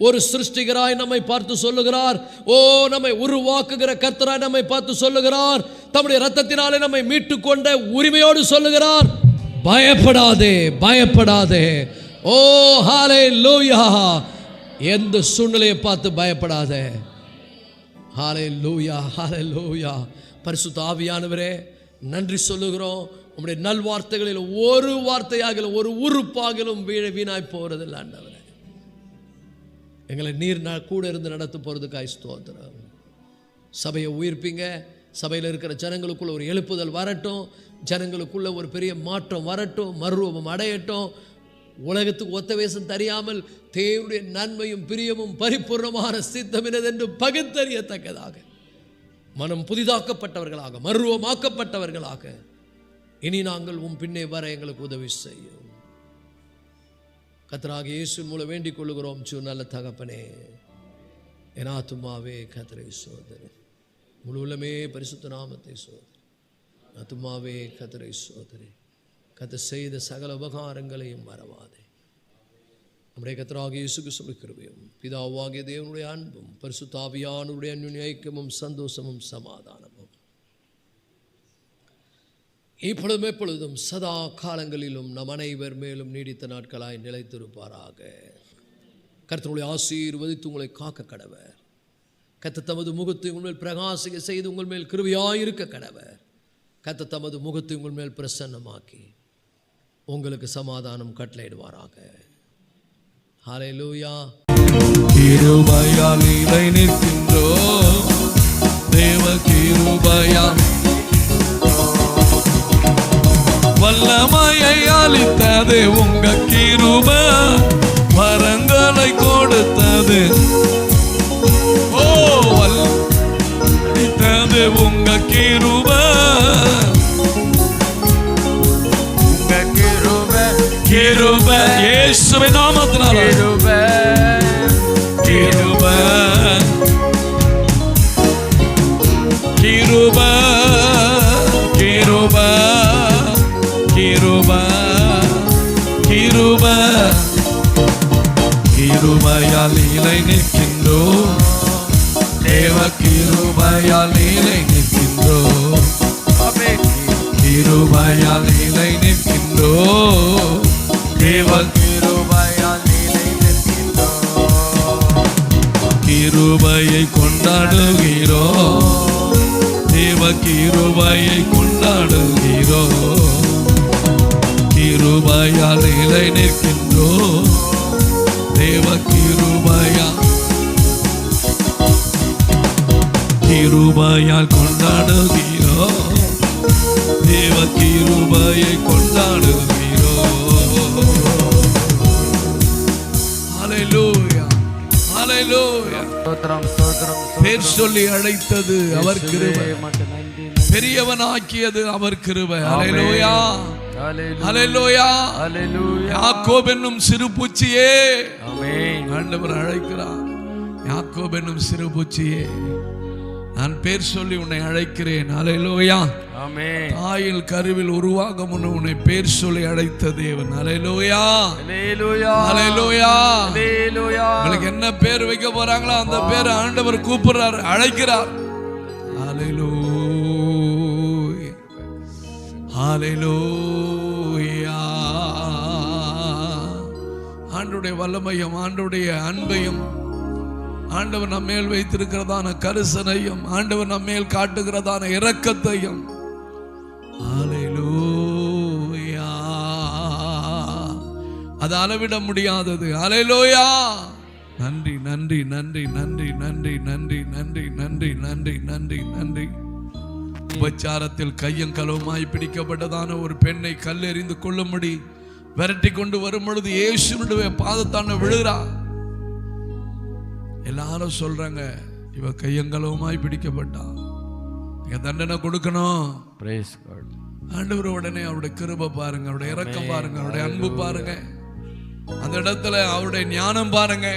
ஒரு சிருஷ்டிகராய் நம்மை பார்த்து சொல்லுகிறார். ஓ நம்மை உருவாக்குகிற கர்த்தராய் நம்மை பார்த்து சொல்லுகிறார். தம்முடைய இரத்தத்தினாலே நம்மை மீட்டு கொண்ட உரிமையோடு சொல்லுகிறார், பயப்படாதே பயப்படாதே. ஓ ஹalleluya. எந்த சூழ்நிலையை பார்த்து பயப்படாதே. ஹalleluya ஹalleluya. பரிசுத்த ஆவியானவரே நன்றி சொல்லுகிறோம். உம்முடைய நல்வார்த்தைகளில் ஒரு வார்த்தையாகிலும் ஒரு உறுப்பாகிலும் வீணாய் போறதில்லை ஆண்டவரே. எங்களை நீர் கூட இருந்து நடத்த போறதுக்காய் ஸ்தோத்திரம். சபையை உயிர்ப்பீங்க. சபையில் இருக்கிற ஜனங்களுக்குள்ள ஒரு எழுப்புதல் வரட்டும். ஜனங்களுக்குள்ள ஒரு பெரிய மாற்றம் வரட்டும். மறுரூபம் அடையட்டும். உலகத்துக்கு ஒத்த வேஷம் தெரியாமல் தேவனுடைய நன்மையும் பிரியமும் பரிபூர்ணமான சித்தமினதென்று பகுத்தறியத்தக்கதாக மனம் புதிதாக்கப்பட்டவர்களாக மறுரூபமாக்கப்பட்டவர்களாக இனி நாங்கள் உம் பின்னே வர எங்களுக்கு உதவி செய்யும். கர்த்தராகிய இயேசு மூலம் வேண்டிக் கொள்கிறோம். நல்ல தகப்பனே, என் ஆத்துமாவே கர்த்தரை சோதரி, முழு உள்ளமே பரிசுத்த நாமத்தை சோதரி. ஆத்துமாவே கர்த்தரை சோதரி. கர்த்தர் செய்த சகல உபகாரங்களையும் மறவாதே. நம்முடைய கர்த்தராகிய இயேசு கிறிஸ்துவின் கிருபையும் பிதாவாகிய தேவனுடைய அன்பும் பரிசுத்த ஆவியானவருடைய அன்யோன்ய ஐக்கியமும் சந்தோஷமும் சமாதானமும் இப்பொழுதும் எப்பொழுதும் சதா காலங்களிலும் நம் அனைவர் மேலும் நீடித்த நாட்களாய் நிலைத்திருப்பாராக. கர்த்தருடைய ஆசீர்வதித்து உங்களை காக்க கடவர். கர்த்தர் தமது முகத்தை உங்கள் மேல் பிரகாசிக்க செய்து உங்கள் மேல் கிருபையாயிருக்க கடவர். கர்த்தர் தமது முகத்தை உங்கள் மேல் பிரசன்னமாக்கி உங்களுக்கு சமாதானம் கட்டளையிடுவாராக. ஹல்லேலூயா. கிருபையால் நிலை நிற்கின்றோம். தேவ கிருபையால் வல்லமையை அளித்தது உங்க கிருபை. வரங்களை கொடுத்தது ஓ அளித்தது உங்க கிருபை. உங்க கிருபை கிருபை இயேசுவின் நாமத்தினால கிருபை கிருபை கிருபை கிருபை கிருபை கிருபை கிருபையால் நிலை நிற்கின்றோம். தேவ கிருபையால் நிலை நிற்கின்றோம். கிருபையால் நிலை நிற்கின்றோம். தேவ கிருபையால் நிலை நிற்கின்றோம். கிருபையை கொண்டாடுகிறோம். தேவ கிருபையை கொண்டாடுகிறோம். கிருபையால் நிலை நிற்கின்றோம். தேவ கிருபையால் கிருபையால் கொண்டாடுகிறோம். தேவ கிருபையை கொண்டாடுகிறோம். ஹல்லேலூயா ஹல்லேலூயா. பேர் சொல்லி அழைத்தது அவர் கிருபை. பெரியவனாக்கியது அவர் கிருபை. ஹல்லேலூயா ஹல்லேலூயா ஹல்லேலூயா. யாக்கோபு என்னும் சிறு பூச்சியே, ஆமென். ஆண்டவர் அழைக்கிறார். யாக்கோபு என்னும் சிறு பூச்சியே, நான் பேர் சொல்லி உன்னை அழைக்கிறேன். ஹல்லேலூயா ஆமென். தாயில் கருவில் உருவாக முன் உன்னை பேர் சொல்லி அழைத்த தேவன். ஹல்லேலூயா ஹல்லேலூயா ஹல்லேலூயா ஹல்லேலூயா. உங்களுக்கு என்ன பேர் வைக்க போறாங்களோ அந்த பேரை ஆண்டவர் கூப்பிடுறார், அழைக்கிறார். ஹல்லேலூயா ஹல்லேலூயா. ஆண்டவருடைய வல்லமையும் ஆண்டவருடைய அன்பையும் ஆண்டவர் நம்மேல் வைத்திருக்கிறதான கரிசனையும் ஆண்டவர் நம்மேல் காட்டுகிறதான இரக்கத்தையும் ஹல்லேலூயா அது அளவிட முடியாதது. ஹல்லேலூயா. நன்றி நன்றி நன்றி நன்றி நன்றி நன்றி நன்றி நன்றி நன்றி நன்றி நன்றி. உபச்சாரத்தில் கையும் களவுமாய் பிடிக்கப்பட்டதான ஒரு பெண்ணை கல்லெறிந்து கொள்ளும்படி விரட்டி கொண்டு வரும் பொழுது இயேசுவினுடைய பாதத்தான விழுகிறா. எல்லாரும் சொல்றாங்க, இவ கையங்களவுமாய் பிடிக்கப்பட்டா, தண்டனை கொடுக்கணும். ஆண்டவர் உடனே அவருடைய கிருபை பாருங்க, அவருடைய இரக்கம் பாருங்க, அவருடைய அன்பு பாருங்க, அந்த இடத்துல அவருடைய ஞானம் பாருங்க.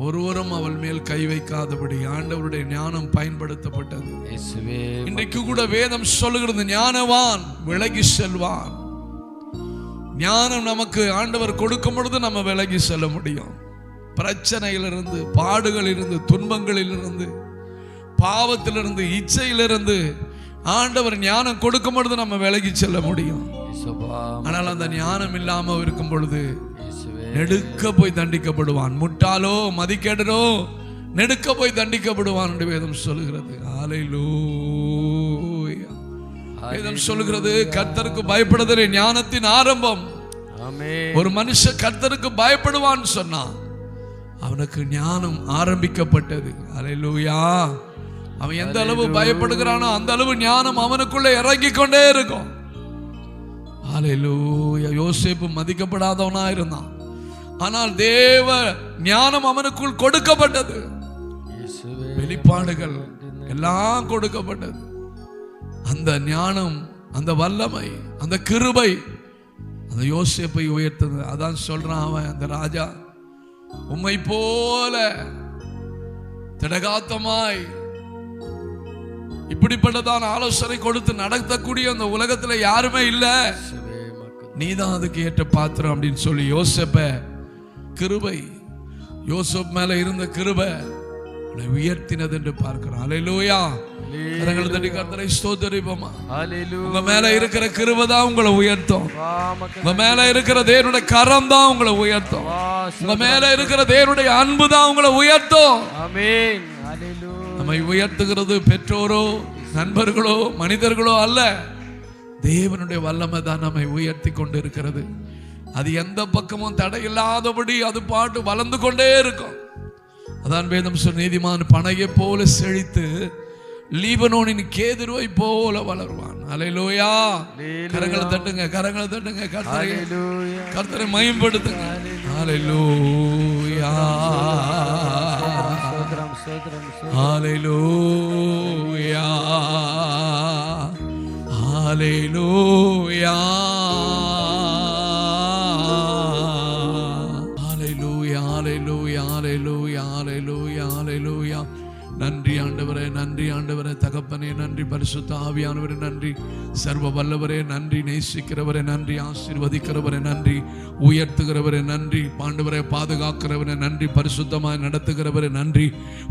ஒருவரும் அவள் மேல் கை வைக்காதபடி ஆண்டவருடைய ஞானம் பயன்படுத்தப்பட்டது. இன்றைக்கு கூட வேதம் சொல்லுகிறது, ஞானவான் விலகி செல்வான். ஞானம் நமக்கு ஆண்டவர் கொடுக்கும் பொழுது நம்ம விலகி செல்ல முடியும். பிரச்சனையிலிருந்து, பாடுகளிலிருந்து, துன்பங்களிலிருந்து, பாவத்திலிருந்து, இச்சையிலிருந்து ஆண்டவர் ஞானம் கொடுக்கும் பொழுது நம்ம விலகி செல்ல முடியும். ஆனால் அந்த ஞானம் இல்லாம இருக்கும் பொழுது நெடுக்க போய் தண்டிக்கப்படுவான். முட்டாளோ மதிக்கேடனோ நெடுக்க போய் தண்டிக்கப்படுவான் என்று வேதம் சொல்லுகிறது. ஹல்லேலூயா. வேதம் சொல்லுகிறது, கர்த்தருக்கு பயப்படுதலே ஞானத்தின் ஆரம்பம். ஒரு மனுஷன் கர்த்தருக்கு பயப்படுவான் சொன்னா அவனுக்கு ஞானம் ஆரம்பிக்கப்பட்டது. ஹல்லேலூயா. அவன் எந்த அளவு பயப்படுகிறானோ அந்த அளவு ஞானம் அவனுக்குள்ள இறங்கி கொண்டே இருக்கும். ஹல்லேலூயா. யோசேப்பு மதிக்கப்படாதவனா இருந்தான், ஆனால் தேவ ஞானம் அவனுக்குள் கொடுக்கப்பட்டது. வெளிப்பாடுகள் எல்லாம் கொடுக்கப்பட்டது. அந்த ஞானம், அந்த வல்லமை, அந்த கிருபை அந்த யோசேப்பை உயர்த்தது. அதான் சொல்றான் அவன், அந்த ராஜா உம்மை போல திடகாத்தமாய் இப்படிப்பட்டதான் ஆலோசனை கொடுத்து நடத்தக்கூடிய அந்த உலகத்துல யாருமே இல்ல, நீதான் அதுக்கு ஏற்ற பாத்திரம் அப்படின்னு சொல்லி யோசேப்ப கிருபை, யோசேப் மேல இருந்த கிருபை உயர்த்தினது என்று பார்க்கிறோம். ஹல்லேலூயா. கரங்களை தட்டி கர்த்தரை ஸ்தோத்திரிப்போமா. உங்க மேல இருக்கிற கிருபை தான் உங்களை உயர்த்தும். உங்க மேல இருக்கிற தேவனுடைய கரம் தான் உங்களை உயர்த்தும். உங்க மேல இருக்கிற தேவனுடைய அன்பு தான் உங்களை உயர்த்தும். ஆமென். நம்மை உயர்த்துகிறது பெற்றோரோ நண்பர்களோ மனிதர்களோ அல்ல, தேவனுடைய வல்லமை தான் நம்மை உயர்த்தி கொண்டு இருக்கிறது. அது எந்த பக்கமும் தடை இல்லாதபடி அது பாட்டு வளர்ந்து கொண்டே இருக்கும். அதான் வேதம் சொன்ன, நீதிமான் பனையை போல செழித்து லீபனோனின் கேதுருவை போல வளருவான். ஹல்லேலூயா. கரங்களை தட்டுங்க, கரங்களை தட்டுங்க, கர்த்தரை மகிமைப்படுத்துங்க. ஹல்லேலூயா. ஹல்லேலூயா. ஹல்லேலூயா. நன்றி ஆண்டவரே, நன்றி ஆண்டவரே, தகப்பனே நன்றி, பரிசுத்த ஆவியானவரே நன்றி, சர்வ வல்லவரே நன்றி, நேசிக்கிறவரே நன்றி, ஆசீர்வதிக்கிறவரே நன்றி, உயர்த்துகிறவரே நன்றி, ஆண்டவரே பாதுகாக்கிறவரே நன்றி, பரிசுத்தமாய் நடத்துகிறவரே நன்றி.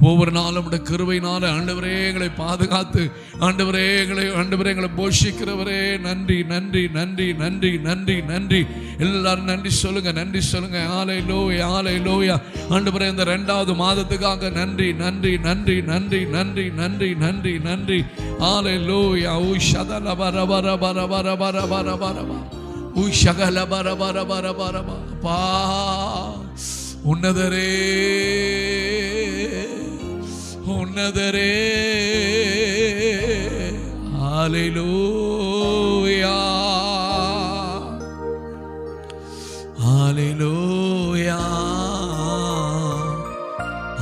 ஒவ்வொரு நாளும் கிருபையினால ஆண்டவரே எங்களை பாதுகாத்து ஆண்டவரே எங்களை போஷிக்கிறவரே நன்றி, நன்றி, நன்றி, நன்றி, நன்றி, நன்றி. எல்லாரும் நன்றி சொல்லுங்க, நன்றி சொல்லுங்க. ஹல்லேலூயா, ஹல்லேலூயா. ஆண்டவரே இந்த 2வது மாதத்துக்காக நன்றி, நன்றி, நன்றி, நன்றி, நன்றி, நன்றி, நன்றி, நன்றி. ஹல்லேலூயா. உஷதல பர பர பர பர பர பர பர உஷகல பர பர பர பர பா. உன்னதரே, உன்னதரே. ஹல்லேலூயா, ஹல்லேலூயா,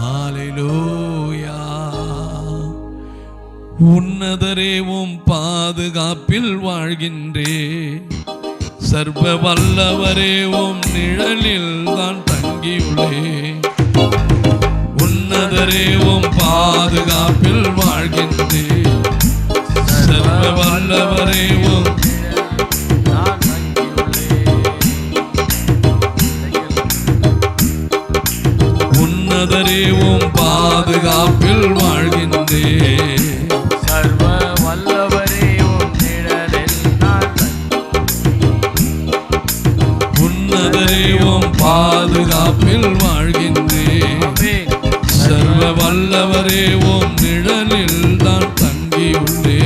ஹல்லேலூயா. உன்னதரே உம் பாதுகாப்பில் வாழ்கின்றே, சர்வ வல்லவரே உம் நிழலில் தான் தங்கியுள்ளே. உன்னதரே உம் பாதுகாப்பில் வாழ்கின்றே, சர்வ வல்லவரே உம் உன்னதரே உம் பாதுகாப்பில் வாழ்கின்றே, சர்வ வல்லவரே உம் நிழலில் நான் உன்னதரே உம் பாதுகாப்பில் வாழ்கின்றே, சர்வ வல்லவரே உம் நிழலில் தான் தங்கியுள்ளே.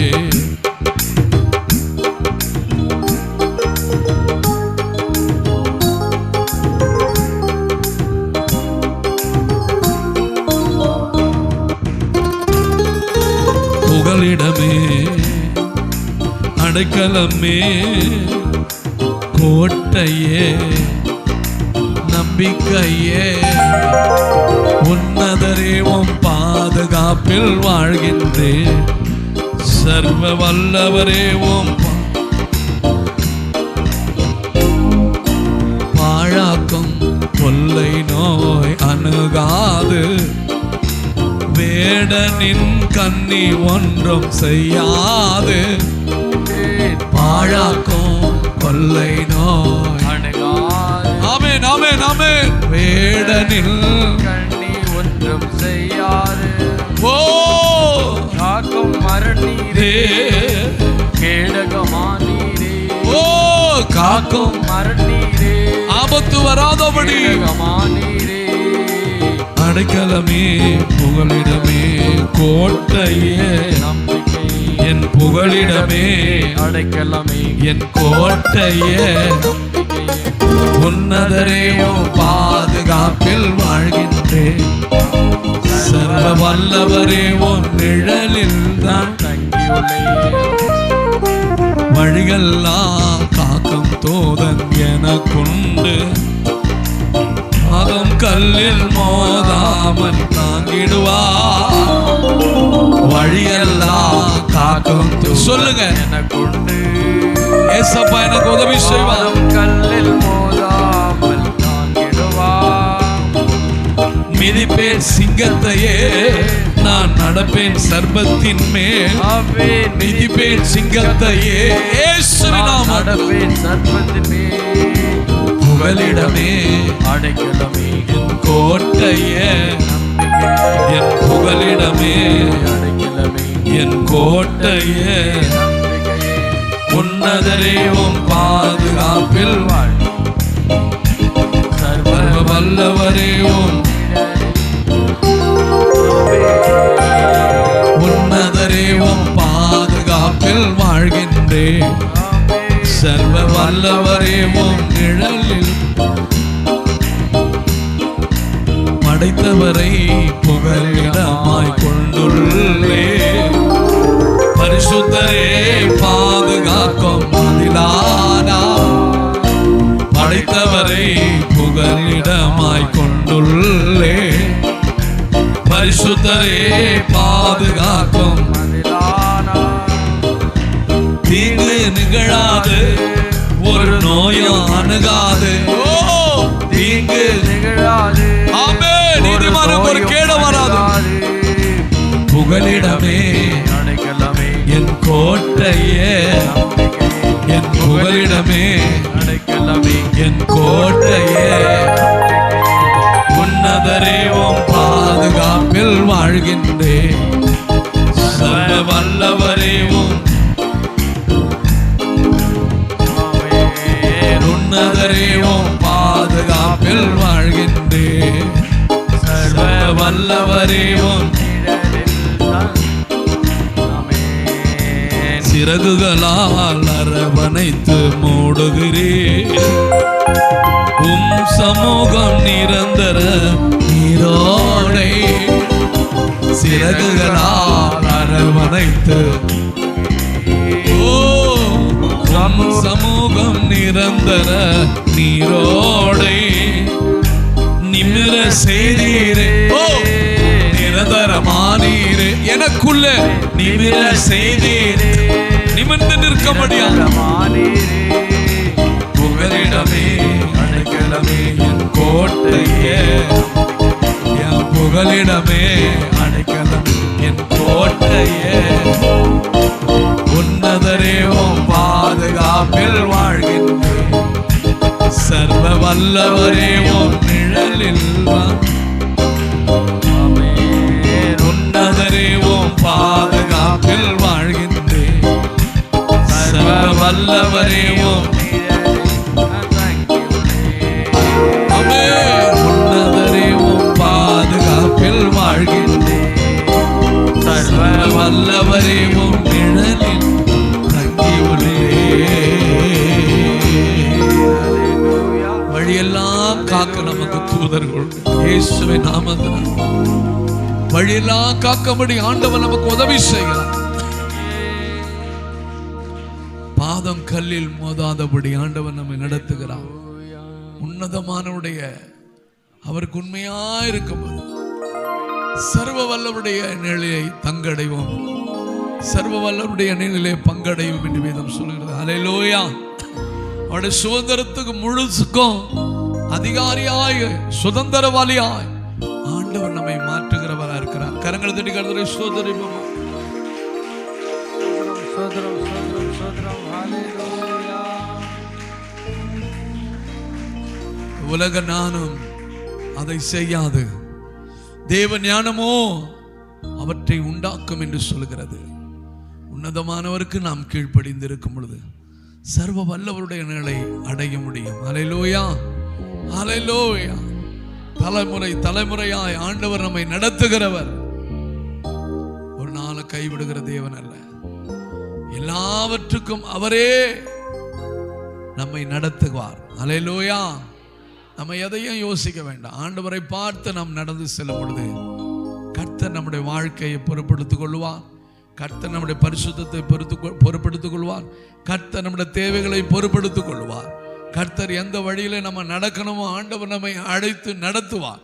புகலிடமே, அடைக்கலமே, கோட்டையே, நம்பிக்கையே, உன்னதரே உம் பாதுகாப்பில் வாழ்கின்றே, சர்வ வல்லவரே உம் பாழாக்கும் கொள்ளை நோய் அணுகாது, வேடனின் கண்ணி ஒன்றும் செய்யாது. பாழாக்கும் கொள்ளை நோய் அணுகாது, ஆமென் ஆமென் ஆமென். வேடனில் கண்ணி ஒன்றும் செய்யாது. ஓ காக்கும் மரணீரே, கேடகமானீரே. ஓ காக்கும் மரணீரே, ஆபத்து வராதபடி கேடகமானீரே. அடைக்கலமே புகலிடமே கோட்டையே, நம்பிக்கை என் புகலிடமே அடைக்கலமே, என் கோட்டையே. உன்னதரே உம் பாதுகாப்பில் வாழ்கின்றேன். சர்வ வல்லவரே உம் நிழலில் தான் தங்கியுள்ளேன். வழியெல்லாம் காக்கும் தோதன் எனக்குண்டு, பாதம் கல்லில் மோதாமல் தாங்கிடுவார். வழியெல்லாம் காக்கும் சொல்லுங்க, எனக்குண்டு ஏசப்பா எனக்கு உதவி செய்வார். பாதம் கல்லில் மோதாமல் தாங்கிடுவார். மிதிப்பேன் சிங்கத்தையே, நான் நடப்பேன் சர்பத்தின் மேல். ஆமென். மிதிப்பேன் சிங்கத்தையே, இயேசுவின் நாமத்தில். நடப்பேன் சர்ப்பத்தின் மேல். புகலிடமே அடைக்கலமே, என் கோட்டையே, என் புகலிடமே அடைக்கலமே, என் கோட்டையே. நம்பிக்கையே. உன்னதரே உம் பாதுகாப்பில் வாழ். சர்வ வல்லவரே உம் உன்னதரே உம் பாதுகாப்பில் வாழ்கின்றேன். சர்வ வல்லவரே உம் நிழலில் படைத்தவரை புகலிடமாய் கொண்டுள்ளே. பரிசுத்தரே பாதுகாக்கும் மதிலானா, படைத்தவரை புகலிடமாய் கொண்டுள்ளே. பரிசுத்தரே பாதுகாக்கும் மதிலானா, தீங்கு நிகழாது, ஒரு நோயும் அணுகாது. ஓ தீங்கு நிகழாது. ஆமென். நீதிமானுக்கு ஒரு கேடு வராது. புகலிடமே அடைக்கலமே, என் கோட்டையே, என் புகலிடமே அடைக்கலமே, என் கோட்டையே. உன்னதரே உம் பாதுகாப்பில் வாழ்கின்றேன். சர்வ வல்லவரே உம் உன்னதரே உம் பாதுகாப்பில் வாழ்கின்றேன். சர்வ வல்லவரே உம் சிறகுகளால் அரவணைத்து மூடுகிறேன். உம் சமூகம் நிரந்தர நீரோடை. சிறகுகளால் அரவணைத்து, ஓ உம் சமூகம் நிரந்தர நீரோடை. நிமிர செய்தீரே, ஓ நிரந்தரமானீரே. எனக்குள்ள நிமிர செய்தீரே, நிமிர்ந்து நிற்க முடியாது. புகலிடமே அடைக்கலமே என் கோட்டையே, என் புகலிடமே அடைக்கலம் என் கோட்டையே. உன்னதரே உம் பாதுகாப்பில் வாழ்கின்றேன். சர்வ வல்லவரே உம் நிழலில் உன்னதரே உம் பாதுகாப்பில் வாழ்கின்றேன். சர்வ வல்லவரே உம் உன்னதரே உம் பாதுகாப்பில் வாழ்கின்றேன். சர்வ வல்லவரே உம் நிழலில் வழியெல்லாம் காக்க நமக்கு தூதர்கள் இயேசுவின் நாமத்தில் வழியெல்லாம் காக்கபடி ஆண்டவர் நமக்கு உதவி செய்கிறார். பாதம் கல்லில் மோதாதபடி ஆண்டவர் நம்மை நடத்துகிறார். உன்னதமானவருடைய அவருக்கு உண்மையா இருக்கும்போது சர்வ வல்லவருடைய நிழலை தங்கடைவோம். சர்வ வல்லவருடைய அணியிலே பங்கடையும் என்று வேதம் சொல்கிறது. அல்லேலூயா. அவருடைய சுதந்திரத்துக்கு முழுசுக்கும் அதிகாரியாய் சுதந்திரவாளியாய் ஆண்டவர் நம்மை மாற்றுகிறவராக இருக்கிறார். கரங்களை தட்டி கர்த்தரை ஸ்தோத்திரிப்போம். ஸ்தோத்திரம் ஸ்தோத்திரம் ஸ்தோத்திரம். ஹல்லேலூயா. உலக ஞானம் அதை செய்யாது, தேவ ஞானமோ அவற்றை உண்டாக்கும் என்று சொல்கிறது. உன்னதமானவருக்கு நாம் கீழ்ப்படிந்திருக்கும் பொழுது சர்வ வல்லவருடைய நிலை அடைய முடியும். அல்லேலூயா, அல்லேலூயா. தலைமுறை தலைமுறையாய் ஆண்டவர் நம்மை நடத்துகிறவர். ஒரு நாள் கைவிடுகிற தேவன் அல்ல. எல்லாவற்றுக்கும் அவரே நம்மை நடத்துவார். அல்லேலூயா. நம்ம எதையும் யோசிக்க வேண்டாம். ஆண்டவரை பார்த்து நாம் நடந்து செல்லும் பொழுது கர்த்தர் நம்முடைய வாழ்க்கையை பொறுப்படுத்திக் கொள்வார். கர்த்தர் நம்முடைய பரிசுத்தத்தை பொறுப்படுத்திக் கொள்வார். கர்த்தர் நம்முடைய தேவைகளை பொறுப்படுத்திக் கொள்வார். கர்த்தர் எந்த வழியில நம்ம நடக்கணுமோ ஆண்டவர் நம்மை அழைத்து நடத்துவார்.